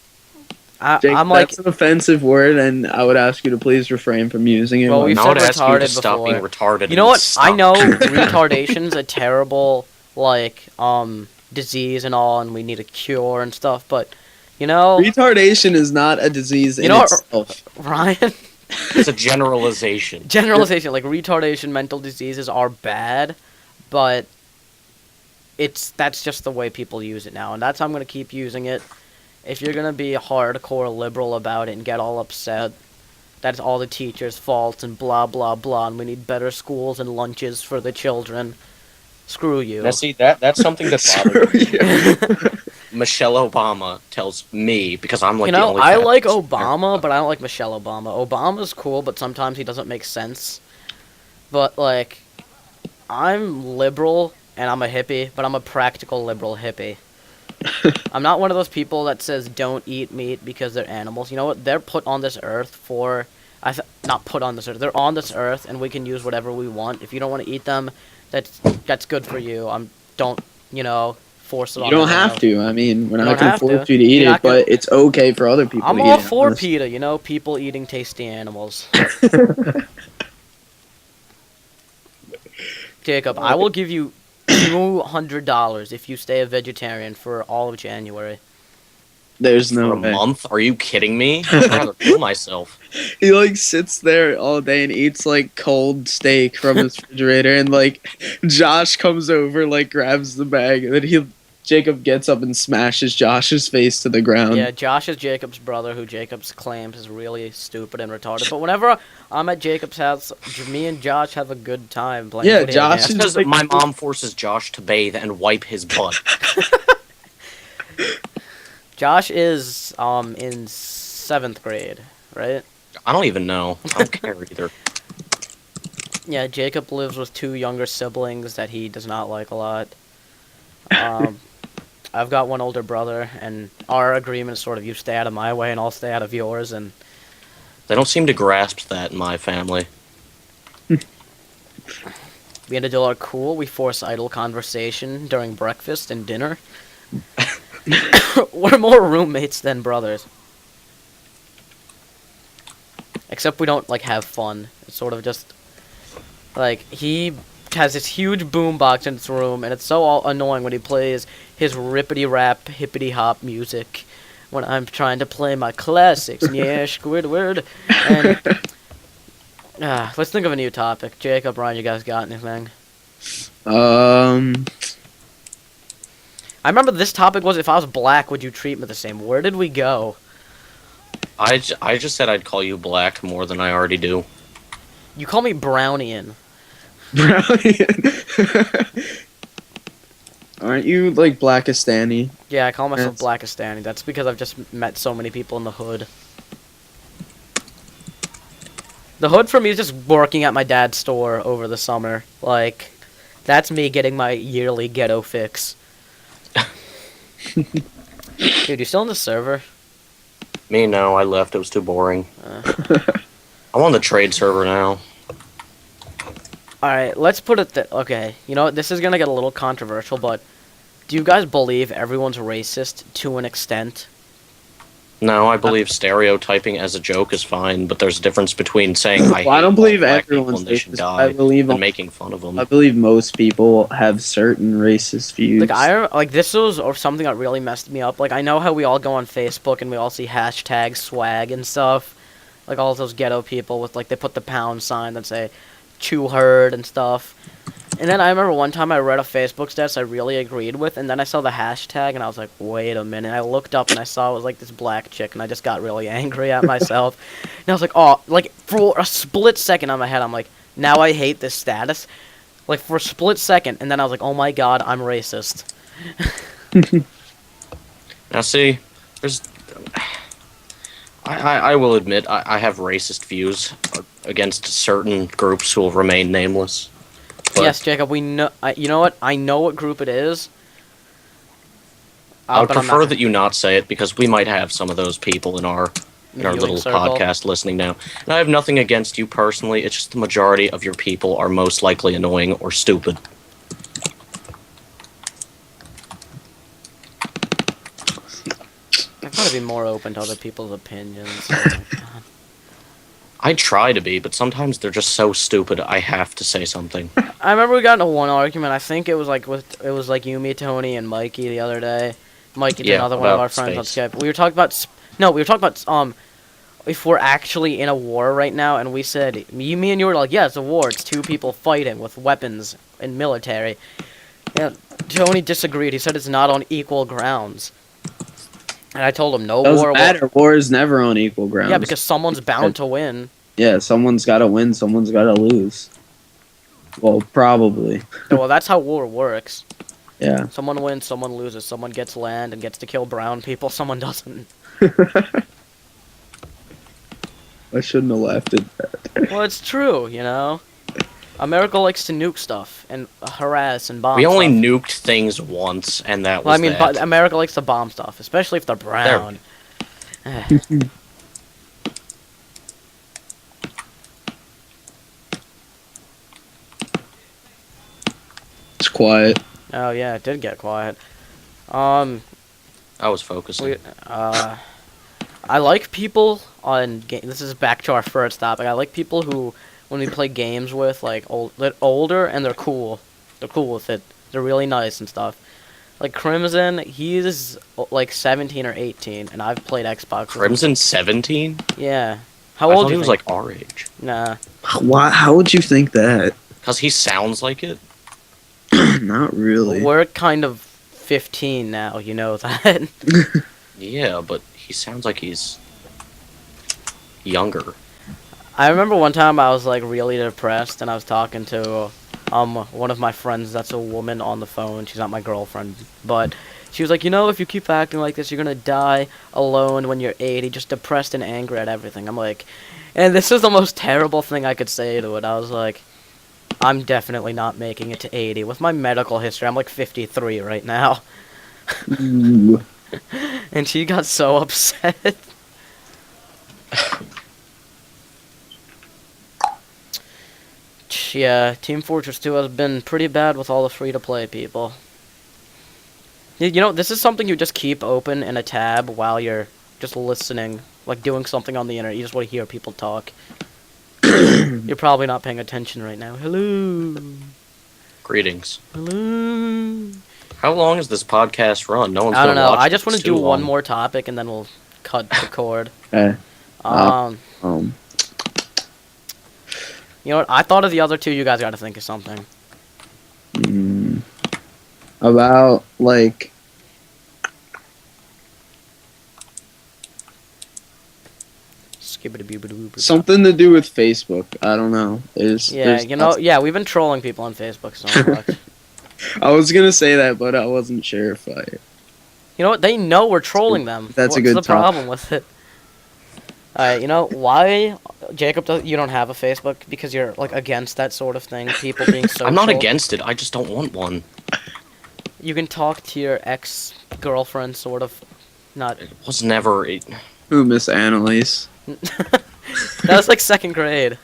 Jake, I'm like, that's an offensive word, and I would ask you to please refrain from using it. Well, we've I said would ask you to retarded stop being before. retarded. You know and what? stop. I know retardation's a terrible, disease and all, and we need a cure and stuff, but, retardation is not a disease in itself. Ryan? It's a generalization. Generalization, retardation, mental diseases are bad, but that's just the way people use it now, and that's how I'm going to keep using it. If you're going to be hardcore liberal about it and get all upset, that's all the teachers' fault and blah, blah, blah, and we need better schools and lunches for the children. Screw you. Now, see, that's something that bothers me. Michelle Obama tells me, because I'm the only I like Baptist. Obama, but I don't like Michelle Obama. Obama's cool, but sometimes he doesn't make sense. But, I'm liberal, and I'm a hippie, but I'm a practical liberal hippie. I'm not one of those people that says don't eat meat because they're animals. You know what? They're put on this earth for... not put on this earth. They're on this earth, and we can use whatever we want. If you don't want to eat them, that's good for you. Don't, force it on You don't anyone have to. I mean, we're not don't going to have force to. you to eat You're it, not gonna- but it's okay for other people I'm to all eat it. for honestly. PETA, people eating tasty animals. Jacob, I will give you $200 if you stay a vegetarian for all of January. There's For no a way. month? Are you kidding me? I'd rather kill myself. He like sits there all day and eats like cold steak from his refrigerator, and like Josh comes over, like grabs the bag, and then Jacob gets up and smashes Josh's face to the ground. Yeah, Josh is Jacob's brother, who Jacob's claims is really stupid and retarded. But whenever I'm at Jacob's house, me and Josh have a good time playing Yeah, video Josh games. is- Because like- my mom forces Josh to bathe and wipe his butt. Josh is in 7th grade, right? I don't even know. I don't care either. Yeah, Jacob lives with 2 younger siblings that he does not like a lot. I've got 1 older brother, and our agreement is sort of you stay out of my way and I'll stay out of yours, and They don't seem to grasp that in my family. we had to do our cool. We force idle conversation during breakfast and dinner. We're more roommates than brothers. Except we don't, like, have fun. It's sort of just, like, he has this huge boombox in his room, and it's so annoying when he plays his rippity-rap, hippity-hop music when I'm trying to play my classics. Yeah, Squidward. And, let's think of a new topic. Jacob, Ryan, you guys got anything? I remember this topic was, if I was black, would you treat me the same? Where did we go? I just said I'd call you black more than I already do. You call me Brownian. Aren't you like Blackistani? Yeah, I call myself That's- Blackistani. That's because I've just met so many people in the hood. The hood for me is just working at my dad's store over the summer. Like, that's me getting my yearly ghetto fix. Dude, you still in the server? Me, no, I left. It was too boring. Uh. I'm on the trade server now. Alright, let's put it okay, you know what, this is gonna get a little controversial, but do you guys believe everyone's racist to an extent? No, I believe stereotyping as a joke is fine, but there's a difference between saying I Well, I don't hate believe all black people everyone's and they should racist. die I believe and making fun of them. I believe most people have certain racist views. Like this was or something that really messed me up. Like, I know how we all go on Facebook and we all see hashtag swag and stuff. Like, all those ghetto people with, like, they put the pound sign that say chew herd and stuff. And then I remember one time I read a Facebook status I really agreed with, and then I saw the hashtag, and I was like, wait a minute. I looked up, and I saw it was, like, this black chick, and I just got really angry at myself. And I was like, oh, like, for a split second on my head, I'm like, now I hate this status. Like, for a split second, and then I was like, oh my god, I'm racist. Now, see, there's. I will admit I have racist views against certain groups who will remain nameless. But Yes, Jacob, we know. You know what? I know what group it is. I would but I'm prefer not- that you not say it because we might have some of those people in our viewing little circle. podcast listening now. And I have nothing against you personally. It's just the majority of your people are most likely annoying or stupid. I gotta be more open to other people's opinions. I try to be, but sometimes they're just so stupid I have to say something. I remember we got into one argument. I think it was like you, me, Tony, and Mikey the other day. Mikey's Yeah, another one of about our friends on space. Skype. We were talking about if we're actually in a war right now, and we said me and you were like, yeah, it's a war. It's 2 people fighting with weapons and military. Yeah, Tony disagreed. He said it's not on equal grounds. And I told him no Doesn't war. matter. War is never on equal grounds. Yeah, because someone's bound to win. Yeah, someone's got to win, someone's got to lose. Well, probably. Well, that's how war works. Yeah. Someone wins, someone loses. Someone gets land and gets to kill brown people. Someone doesn't. I shouldn't have laughed at that. Well, it's true, you know? America likes to nuke stuff and harass and bomb We only stuff. nuked things once, and that was Well, I mean, that. America likes to bomb stuff, especially if they're brown. It's quiet. Oh, yeah, it did get quiet. I was focusing. I like people on this is back to our first topic. I like people who, when we play games with, like, older, and they're cool. They're cool with it. They're really nice and stuff. Like Crimson, he's like 17 or 18, and I've played Xbox. Crimson 17? Yeah. How I old thought do he you was think? like our age. Nah. Why? How would you think that? Because he sounds like it. Not really. We're kind of 15 now, you know that. Yeah, but he sounds like he's younger. I remember one time I was like really depressed, and I was talking to one of my friends that's a woman on the phone. She's not my girlfriend, but she was like, you know, if you keep acting like this, you're gonna die alone when you're 80, just depressed and angry at everything. I'm like, and this is the most terrible thing I could say to it. I was like, I'm definitely not making it to 80. With my medical history, I'm like 53 right now. Ooh. And she got so upset. Yeah, Team Fortress 2 has been pretty bad with all the free-to-play people. You know, this is something you just keep open in a tab while you're just listening, like doing something on the internet. You just want to hear people talk. You're probably not paying attention right now. Hello. Greetings. Hello. How long is this podcast run? No one's I don't gonna know. watch I it. just want It's to do too one long. more topic and then we'll cut the cord. Okay. You know what? I thought of the other two. You guys got to think of something. About like something to do with Facebook. I don't know. Yeah, you know, yeah, we've been trolling people on Facebook so much. I was gonna say that, but I wasn't sure if I. You know what? They know we're trolling them. That's a What's good the top. problem with it? Alright, you know, why, Jacob, you don't have a Facebook? Because you're, like, against that sort of thing? People being social? I'm not against it. I just don't want one. You can talk to your ex-girlfriend, sort of. Not... It was never. Who, Miss Annalise? That was, like, 2nd grade.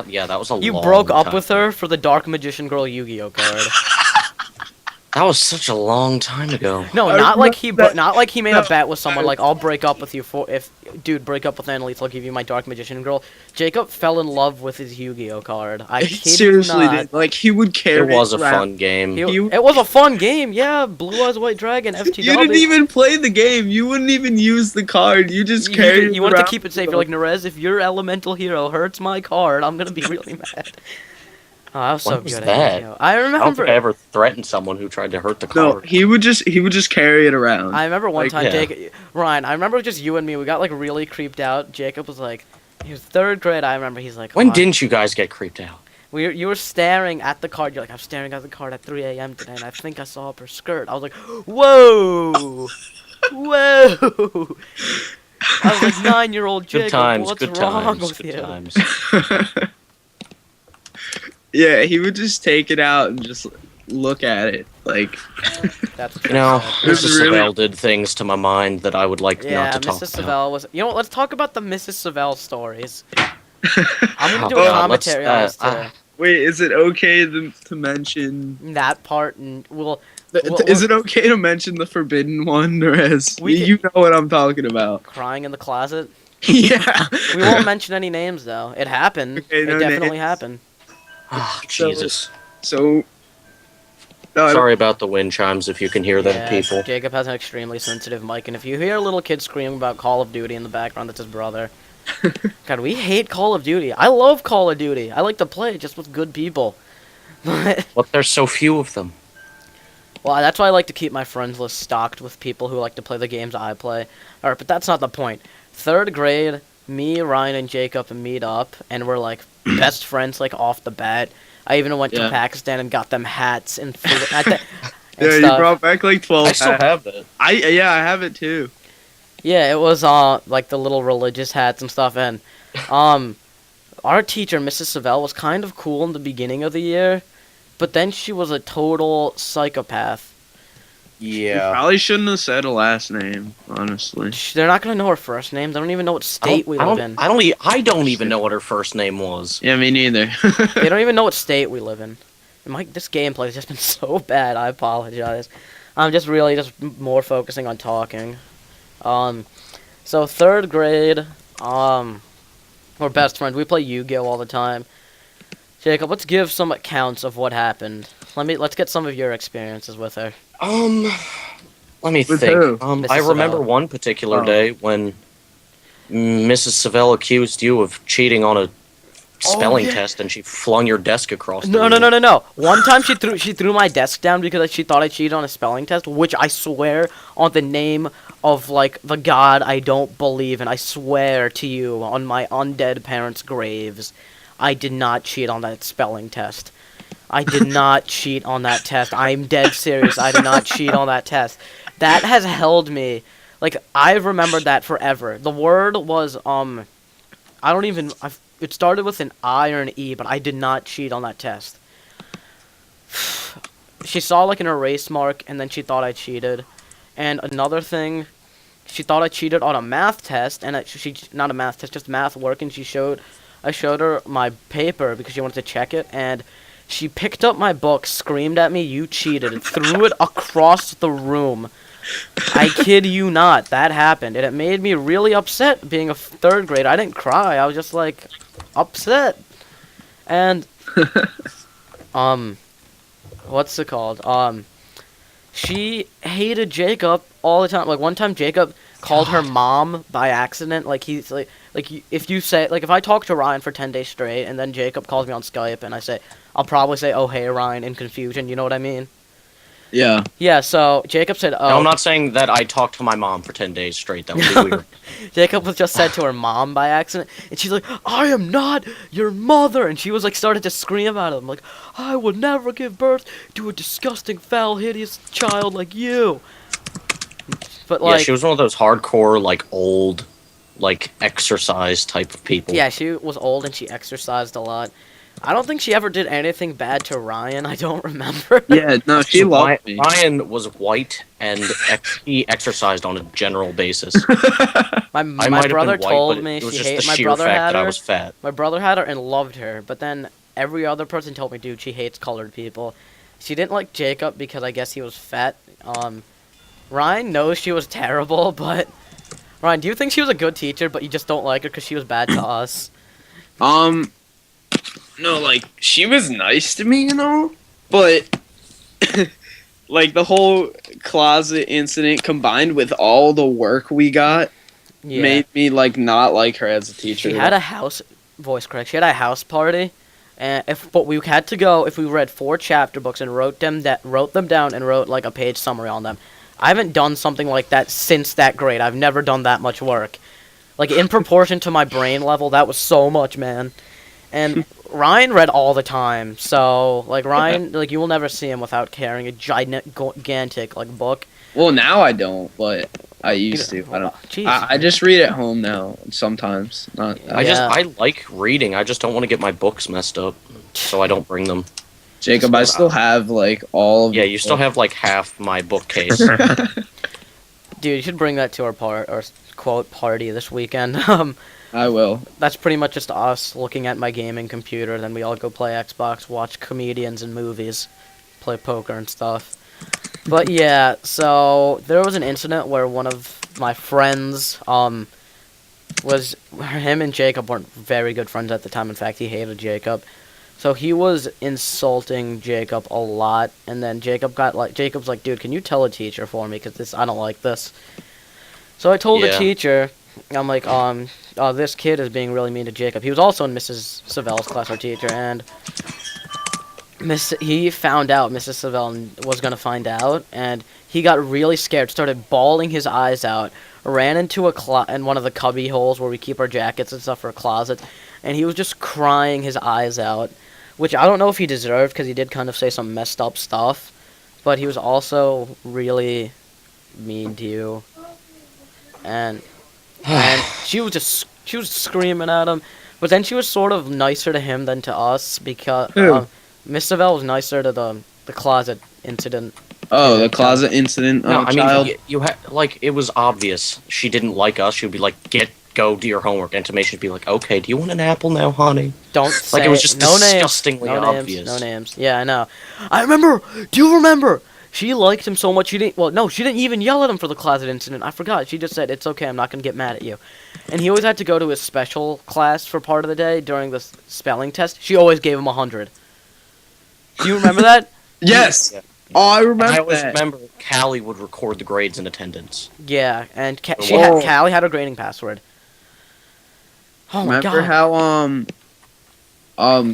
Yeah, that was a You long broke up time with her for the Dark Magician Girl Yu-Gi-Oh card. That was such a long time ago. No, I not like remember he made a bet with someone like I'll break up with you for if break up with Annalise, I'll give you my Dark Magician Girl. Jacob fell in love with his Yu-Gi-Oh card. I He kid seriously you not. did. Like he would carry. It was a around. fun game. It was a fun game, yeah. Blue Eyes White Dragon, FTW. You didn't even play the game. You wouldn't even use the card. You just carried. You wanted to keep it safe. You're like, Nerez, if your elemental hero hurts my card, I'm gonna be really mad. Oh, I was so What was good that? at Yu-Gi-Oh. I I don't remember. think I ever threatened someone who tried to hurt the No, card. he would just carry it around. I remember one Like, time, yeah. Ryan. I remember just you and me. We got like really creeped out. Jacob was like, he was 3rd grade. I remember he's like, When "Oh, didn't you guys get creeped out? You were staring at the card. You're like, I'm staring at the card at 3 a.m. today, and I think I saw up her skirt. I was like, whoa, whoa. I was like, 9-year-old Jacob. Good times, What's good wrong times, with good you? times. Yeah, he would just take it out and just look at it. Like, That's You know, It was Mrs. really- Savell did things to my mind that I would like yeah, not to talk Mrs. about. Savell was. You know what? Let's talk about the Mrs. Savell stories. I'm gonna do Oh, a God, commentary on this let's, too. wait, is it okay to mention? That part, and we'll. Is it okay to mention the forbidden one, Nerez? We You know what I'm talking about. Crying in the closet. Yeah. We won't mention any names though. It happened. Okay, It no definitely names. happened. Ah, Jesus. So. No, I don't- Sorry about the wind chimes if you can hear them, Yeah, people. Jacob has an extremely sensitive mic, and if you hear a little kid screaming about Call of Duty in the background, that's his brother. God, we hate Call of Duty. I love Call of Duty. I like to play it just with good people. But, But there's so few of them. well, that's why I like to keep my friends list stocked with people who like to play the games I play. Alright, but that's not the point. 3rd grade, me, Ryan, and Jacob meet up, and we're like best friends like off the bat. I even went to Yeah. Pakistan and got them hats and food and Yeah, you stuff. brought back like 12. I still have that. I have it too. Yeah, it was like the little religious hats and stuff, and our teacher, Mrs. Savell, was kind of cool in the beginning of the year, but then she was a total psychopath. You probably shouldn't have said a last name, honestly. They're not gonna know her first name. They don't even know what state we live in. I don't even know what her first name was. Yeah, me neither. They don't even know what state we live in. And this gameplay has just been so bad. I apologize. I'm just really just more focusing on talking. So 3rd grade, we're best friends. We play Yu-Gi-Oh all the time. Jacob, let's give some accounts of what happened. Let's get some of your experiences with her. Let me With think. who? I Mrs. remember Savella. one particular Oh. day when Mrs. Savell accused you of cheating on a spelling yeah. test, and she flung your desk across the No, room. no, no, no, no. One time she threw my desk down because she thought I cheated on a spelling test, which I swear on the name of like the God I don't believe in. I swear to you on my undead parents' graves, I did not cheat on that spelling test. I did not cheat on that test. I'm dead serious. I did not cheat on that test. That has held me. Like I've remembered that forever. The word was I don't even. It started with an I or an E, but I did not cheat on that test. She saw like an erase mark, and then she thought I cheated. And another thing, she thought I cheated on a math test, and she not a math test, just math work. And I showed her my paper because she wanted to check it, and she picked up my book, screamed at me, "You cheated!" and threw it across the room. I kid you not, that happened, and it made me really upset being a third grader. I didn't cry, I was just like upset. And what's it called? She hated Jacob all the time. Like one time Jacob called her mom by accident. Like he's if you say like if I talk to Ryan for 10 days straight and then Jacob calls me on Skype and I'll probably say, "Oh hey Ryan," in confusion, you know what I mean? Yeah. Yeah, so Jacob said, "Oh." No, I'm not saying that I talked to my mom for 10 days straight. That would be weird. Jacob was just said to her mom by accident, and she's like, "I am not your mother," and she was like started to scream at him, like, "I would never give birth to a disgusting, foul, hideous child like you." But Yeah, like, she was one of those hardcore, like, old, like, exercise type of people. yeah, she was old and she exercised a lot. I don't think she ever did anything bad to Ryan. I don't remember. Yeah, no, she So loved me. Ryan was white, and he exercised on a general basis. My I might have brother been white, told but me it was she just the hated. My sheer brother fact had that I her. was fat. My brother had her and loved her, but then every other person told me, "Dude, she hates colored people." She didn't like Jacob because I guess he was fat. Ryan knows she was terrible, but Ryan, do you think she was a good teacher, but you just don't like her because she was bad to us? No, like she was nice to me, but like the whole closet incident combined with all the work we got Yeah. made me like not like her as a teacher. She had a house voice correct. She had a house party, and but we had to go if we read 4 chapter books and wrote them down and wrote like a page summary on them. I haven't done something like that since that grade. I've never done that much work. Like in proportion to my brain level, that was so much, man. And Ryan read all the time, so like Ryan, like you will never see him without carrying a gigantic like book. Well, now I don't, but I used to. I don't. Jeez. I just read at home now sometimes. Not. Yeah. I like reading. I just don't want to get my books messed up, so I don't bring them. Jacob, I still have like all of. Yeah, you still have like half my bookcase. Dude, you should bring that to our quote party this weekend. I will. That's pretty much just us looking at my gaming computer. Then we all go play Xbox, watch comedians and movies, play poker and stuff. But yeah, so there was an incident where one of my friends, was him and Jacob weren't very good friends at the time. In fact, he hated Jacob. So he was insulting Jacob a lot, and then Jacob's like, "Dude, can you tell a teacher for me? Because I don't like this." So I told the Yeah. teacher, I'm like, this kid is being really mean to Jacob. He was also in Mrs. Savell's class, our teacher, and he found out Mrs. Savell was gonna find out, and he got really scared, started bawling his eyes out, ran into in one of the cubby holes where we keep our jackets and stuff for a closet, and he was just crying his eyes out, which I don't know if he deserved because he did kind of say some messed up stuff, but he was also really mean to you, and she was screaming at him, but then she was sort of nicer to him than to us because Miss Savell was nicer to the closet incident. Oh, the closet incident. No, I Child. mean, you had like it was obvious she didn't like us. She would be like, go do your homework. And Tomatia would be like, "Okay, do you want an apple now, honey?" Don't say Like it was just no disgustingly names, obvious. No names. Yeah, I know. I remember. Do you remember? She liked him so much she didn't. Well, no, she didn't even yell at him for the closet incident. I forgot. She just said, "It's okay. I'm not gonna get mad at you." And he always had to go to his special class for part of the day during the spelling test. She always gave him 100. Do you remember that? Yes. Yeah. Oh, I And remember I always that. remember Callie would record the grades in attendance. Yeah, and Whoa. Callie had a grading password. Oh my Remember god. how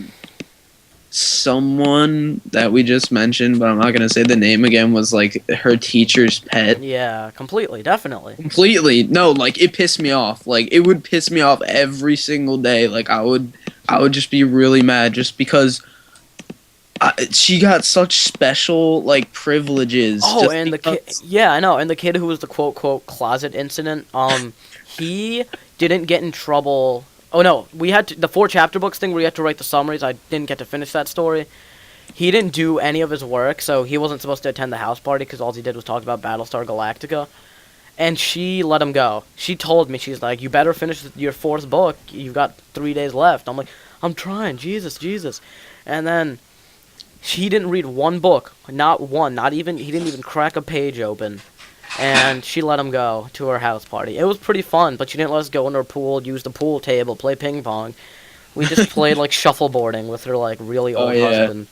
someone that we just mentioned, but I'm not gonna say the name again, was like her teacher's pet. Yeah, completely, definitely. Completely. No, like it pissed me off. Like it would piss me off every single day. Like I would just be really mad just because she got such special like privileges. Oh, just and the kid. because- Yeah, I know. And the kid who was the quote closet incident. He didn't get in trouble. Oh no, we had the 4 chapter books thing where you had to write the summaries. I didn't get to finish that story. He didn't do any of his work, so he wasn't supposed to attend the house party because all he did was talk about Battlestar Galactica. And she let him go. She told me, she's like, "You better finish your 4th book. You've got 3 days left." I'm like, "I'm trying, Jesus." And then he didn't read one book, not one, not even. He didn't even crack a page open. And she let him go to her house party. It was pretty fun, but she didn't let us go in her pool, use the pool table, play ping pong. We just played like shuffleboarding with her like really old husband.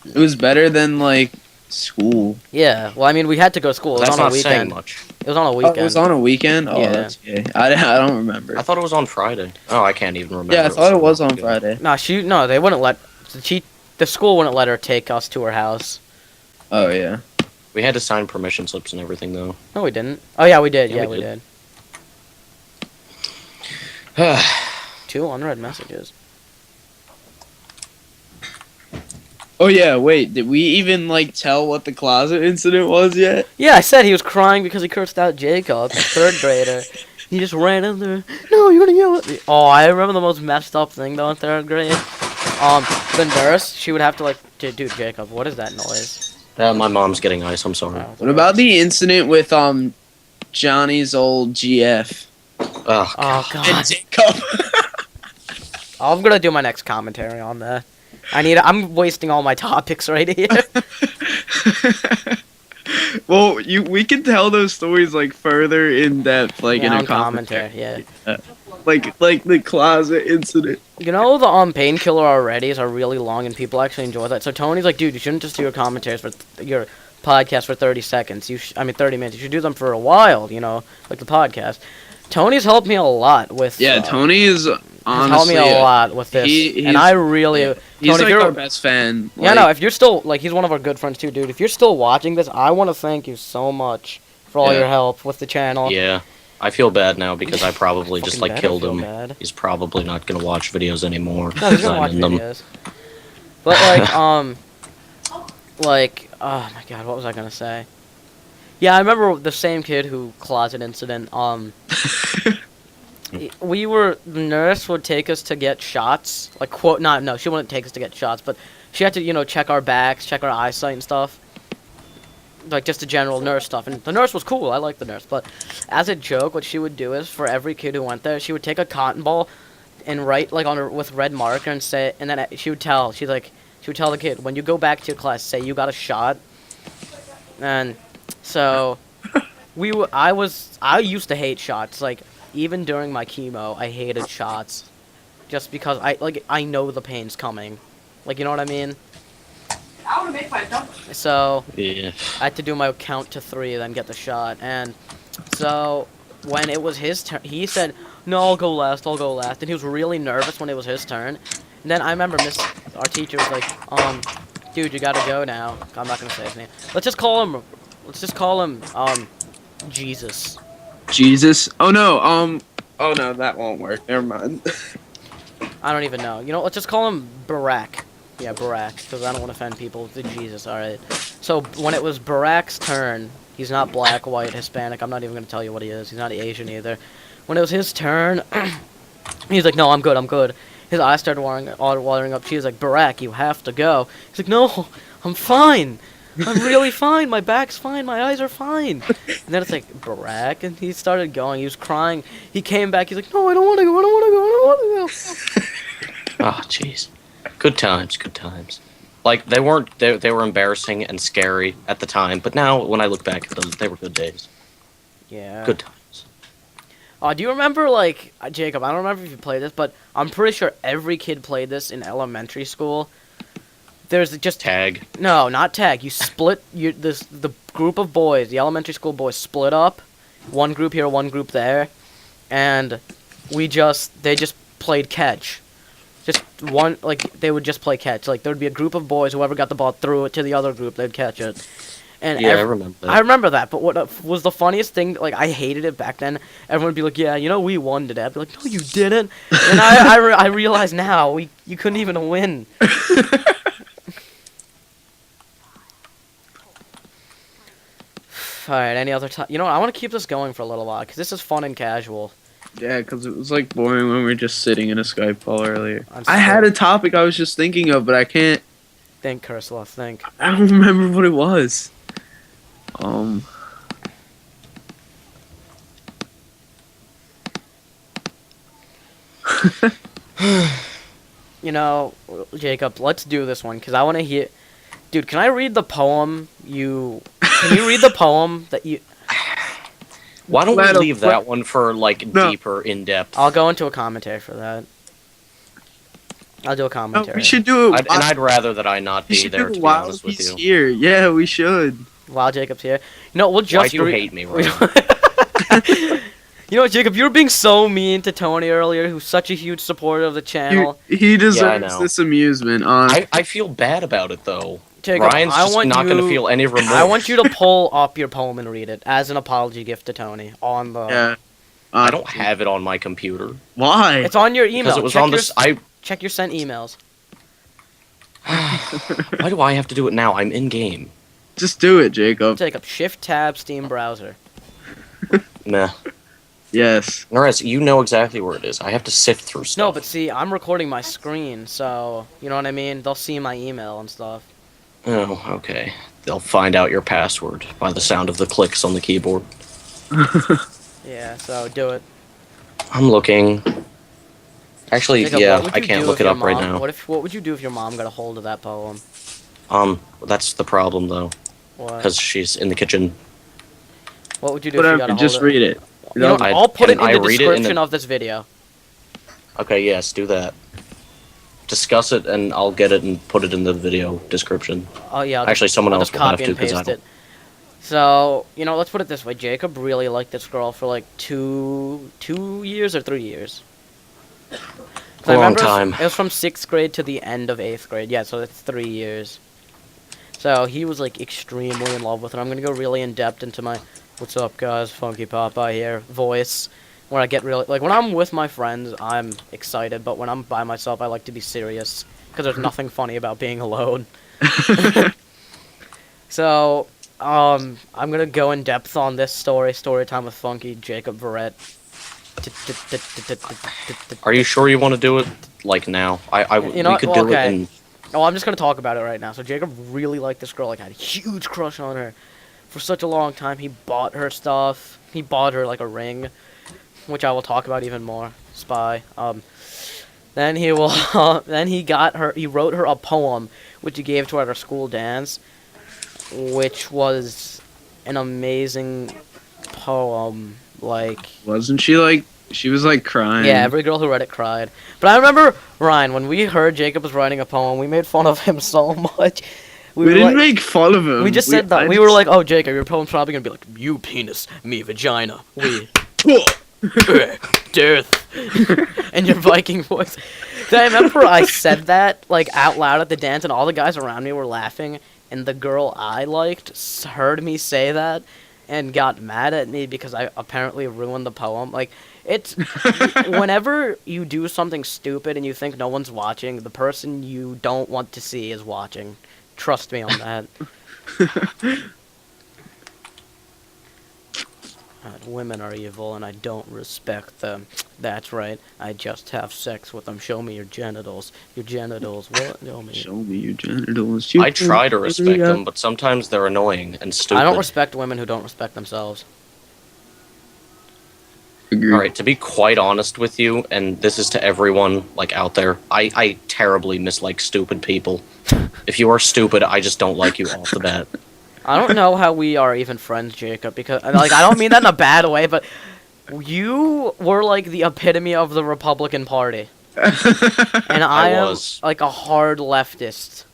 It was better than like school. Yeah, well, I mean, we had to go to school. It was That's on a not saying weekend. much. It was on a Oh, weekend. it was on a weekend? Oh, Yeah. that's gay. I don't remember. I thought it was on Friday. Oh, I can't even remember. Yeah, I thought it was on good. Friday. No, they wouldn't let. The school wouldn't let her take us to her house. Oh, yeah. We had to sign permission slips and everything, though. No, we didn't. Oh yeah, we did. Yeah, Yeah, we we did. did. 2 unread messages. Oh, yeah, wait. Did we even, like, tell what the closet incident was yet? Yeah, I said he was crying because he cursed out Jacob, 3rd grader. He just ran in there. No, you're gonna yell at me. Oh, I remember the most messed up thing though in 3rd grade. The nurse, she would have to like, dude, Jacob, what is that noise? My mom's getting ice. I'm sorry. Oh, What about the incident with, Johnny's old GF? Oh, Oh And god. Jacob. I'm gonna do my next commentary on that. I'm wasting all my topics right here. Well, we can tell those stories, like, further in depth, like, in Yeah, a on commentary. yeah. Like the closet incident. You know the painkiller already are really long and people actually enjoy that. So Tony's like, dude, you shouldn't just do your commentaries for your podcast for 30 seconds. 30 minutes. You should do them for a while, you know, like the podcast. Tony's helped me a lot with. Yeah, Tony is has honestly helped me a lot with this, and I really. he's Tony, if like you're- our best fan. Yeah, no, if you're still like, he's one of our good friends too, dude. If you're still watching this, I want to thank you so much for all Yeah. your help with the channel. yeah. I feel bad now because I probably just Fucking like better killed feel him. bad. He's probably not gonna watch videos anymore. No, he's because gonna I'm watch in them. videos. But oh my god, what was I gonna say? Yeah, I remember the same kid who closet incident. The nurse would take us to get shots. Like no, she wouldn't take us to get shots, but she had to, you know, check our backs, check our eyesight and stuff. Like just the general nurse stuff, and the nurse was cool. I liked the nurse, but as a joke, what she would do is for every kid who went there, she would take a cotton ball and write like on her with red marker and say, and then she would tell the kid, when you go back to your class, say you got a shot. And so I used to hate shots. Like even during my chemo, I hated shots, just because I know the pain's coming. Like, you know what I mean? So Yeah. I had to do my count to 3, then get the shot. And so when it was his turn, he said, "No, I'll go last. And he was really nervous when it was his turn. And then I remember our teacher was like, dude, you gotta go now. I'm not gonna say his name. Let's just call him Jesus. Jesus. Oh no. Oh no, that won't work. Never mind. I don't even know. You know, let's just call him Barack. Yeah, Barack, because I don't want to offend people with the Jesus, alright. So, when it was Barack's turn, he's not black, white, Hispanic, I'm not even going to tell you what he is, he's not Asian either. When it was his turn, he's like, "No, I'm good. His eyes started watering up. She was like, "Barack, you have to go." He's like, "No, I'm fine. I'm really fine. My back's fine. My eyes are fine." And then it's like, "Barack?" And he started going. He was crying. He came back. He's like, "No, I don't want to go. I don't want to go. Oh, jeez. Good times. Like they were embarrassing and scary at the time, but now when I look back at them, they were good days. Yeah. Good times. Do you remember, like, Jacob, I don't remember if you played this, but I'm pretty sure every kid played this in elementary school. there's just Tag. no, not tag. You split the group of boys, the elementary school boys, split up, one group here, one group there, and they just played catch. Just one, like they would just play catch. Like there would be a group of boys, whoever got the ball threw it to the other group, they'd catch it. And Yeah, I remember that. I remember that, but what was the funniest thing? Like I hated it back then. Everyone would be like, "Yeah, we won today." I'd be like, "No, you didn't." And I realize now you couldn't even win. All right, any other time? I want to keep this going for a little while because this is fun and casual. Yeah, because it was like boring when we were just sitting in a Skype call earlier. I'm I had a topic I was just thinking of, but I can't. Think, Kerslaw, think. I don't remember what it was. Jacob, let's do this one because I want to hear. Dude, can I read the poem Can you read the poem that you? Why don't we leave that one for deeper, in depth? I'll go into a commentary for that. I'll do a commentary. No, we should do it. And I'd rather that I not be there, to be honest with you. Here. Yeah, we should. While Jacob's here. We'll just. Why do you hate me, Ryan? Jacob, you were being so mean to Tony earlier, who's such a huge supporter of the channel. He deserves this amusement. I feel bad about it, though. Jacob, Ryan's just not going to feel any remorse. I want you to pull up your poem and read it as an apology gift to Tony on the. Yeah. I don't have it on my computer. Why? It's on your email. Because it was on this. Check your sent emails. Why do I have to do it now? I'm in game. Just do it, Jacob. Jacob, Shift Tab Steam browser. Nah. Yes. Whereas you know exactly where it is. I have to sift through stuff. No, but see, I'm recording my screen, so you know what I mean. They'll see my email and stuff. Oh, okay. They'll find out your password by the sound of the clicks on the keyboard. Yeah, so do it. I'm looking. Actually, Jacob, yeah, I can't look it up right now. What would you do if your mom got a hold of that poem? That's the problem though. What? Because she's in the kitchen. What would you do if you got a hold just of read it. I'll put it in the description of this video. Okay, yes, do that. Discuss it, and I'll get it and put it in the video description. Oh yeah. Actually, someone else will have to because I don't. So let's put it this way. Jacob really liked this girl for like 2 years or 3 years. A long time. It was from 6th grade to the end of 8th grade. Yeah, so that's 3 years. So he was like extremely in love with her. I'm gonna go really in depth into my "What's up, guys? Funky Popeye here" voice. Where I get really when I'm with my friends, I'm excited, but when I'm by myself, I like to be serious because there's nothing funny about being alone. So, I'm gonna go in depth on this story time with Funky Jacob Verrett. Are you sure you want to do it now? We could do it in. Oh, I'm just gonna talk about it right now. So Jacob really liked this girl, had a huge crush on her for such a long time. He bought her stuff. He bought her a ring, which I will talk about even more. Spy. Then he wrote her a poem, which he gave to her at her school dance, which was an amazing poem. Wasn't she she was crying? Yeah, every girl who read it cried. But I remember, Ryan, when we heard Jacob was writing a poem, we made fun of him so much. We didn't make fun of him. We just said that. We were like, oh, Jacob, your poem's probably gonna be like, you penis, me vagina, we... death. And your Viking voice. I remember I said that out loud at the dance, and all the guys around me were laughing, and the girl I liked heard me say that and got mad at me because I apparently ruined the poem. It's whenever you do something stupid and you think no one's watching, the person you don't want to see is watching. Trust me on that. Women are evil and I don't respect them. That's right. I just have sex with them. Show me your genitals. Your genitals. What? Show me your genitals. I try to respect them, but sometimes they're annoying and stupid. I don't respect women who don't respect themselves. Alright, to be quite honest with you, and this is to everyone out there, I terribly mislike stupid people. If you are stupid, I just don't like you off the bat. I don't know how we are even friends, Jacob, because I don't mean that in a bad way, but you were the epitome of the Republican Party. And I was a hard leftist.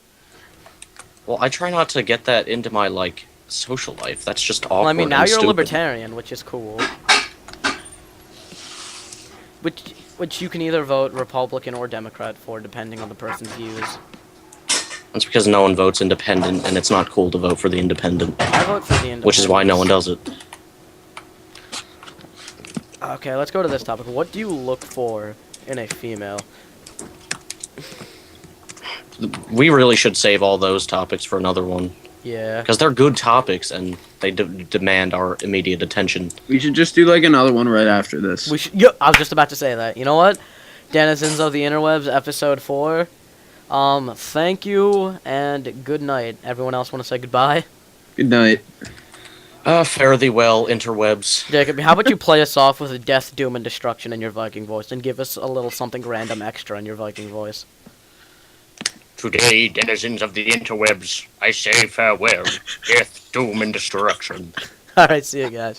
Well, I try not to get that into my, like, social life. That's just awkward. Well, I mean, now and you're a stupid. libertarian, which is cool. Which you can either vote Republican or Democrat for, depending on the person's views. That's because no one votes independent, and it's not cool to vote for the independent. I vote for the independent. Which is why no one does it. Okay, let's go to this topic. What do you look for in a female? We really should save all those topics for another one. Yeah. Because they're good topics, and they demand our immediate attention. We should just do like another one right after this. We should. Yep, I was just about to say that. You know what? Denizens of the Interwebz, episode 4. Thank you and good night. Everyone else want to say goodbye? Good night. Fare thee well, Interwebz. Jacob, how about you play us off with a death, doom, and destruction in your Viking voice, and give us a little something random extra in your Viking voice? Today, denizens of the interwebs, I say farewell, death, doom, and destruction. Alright, see you guys.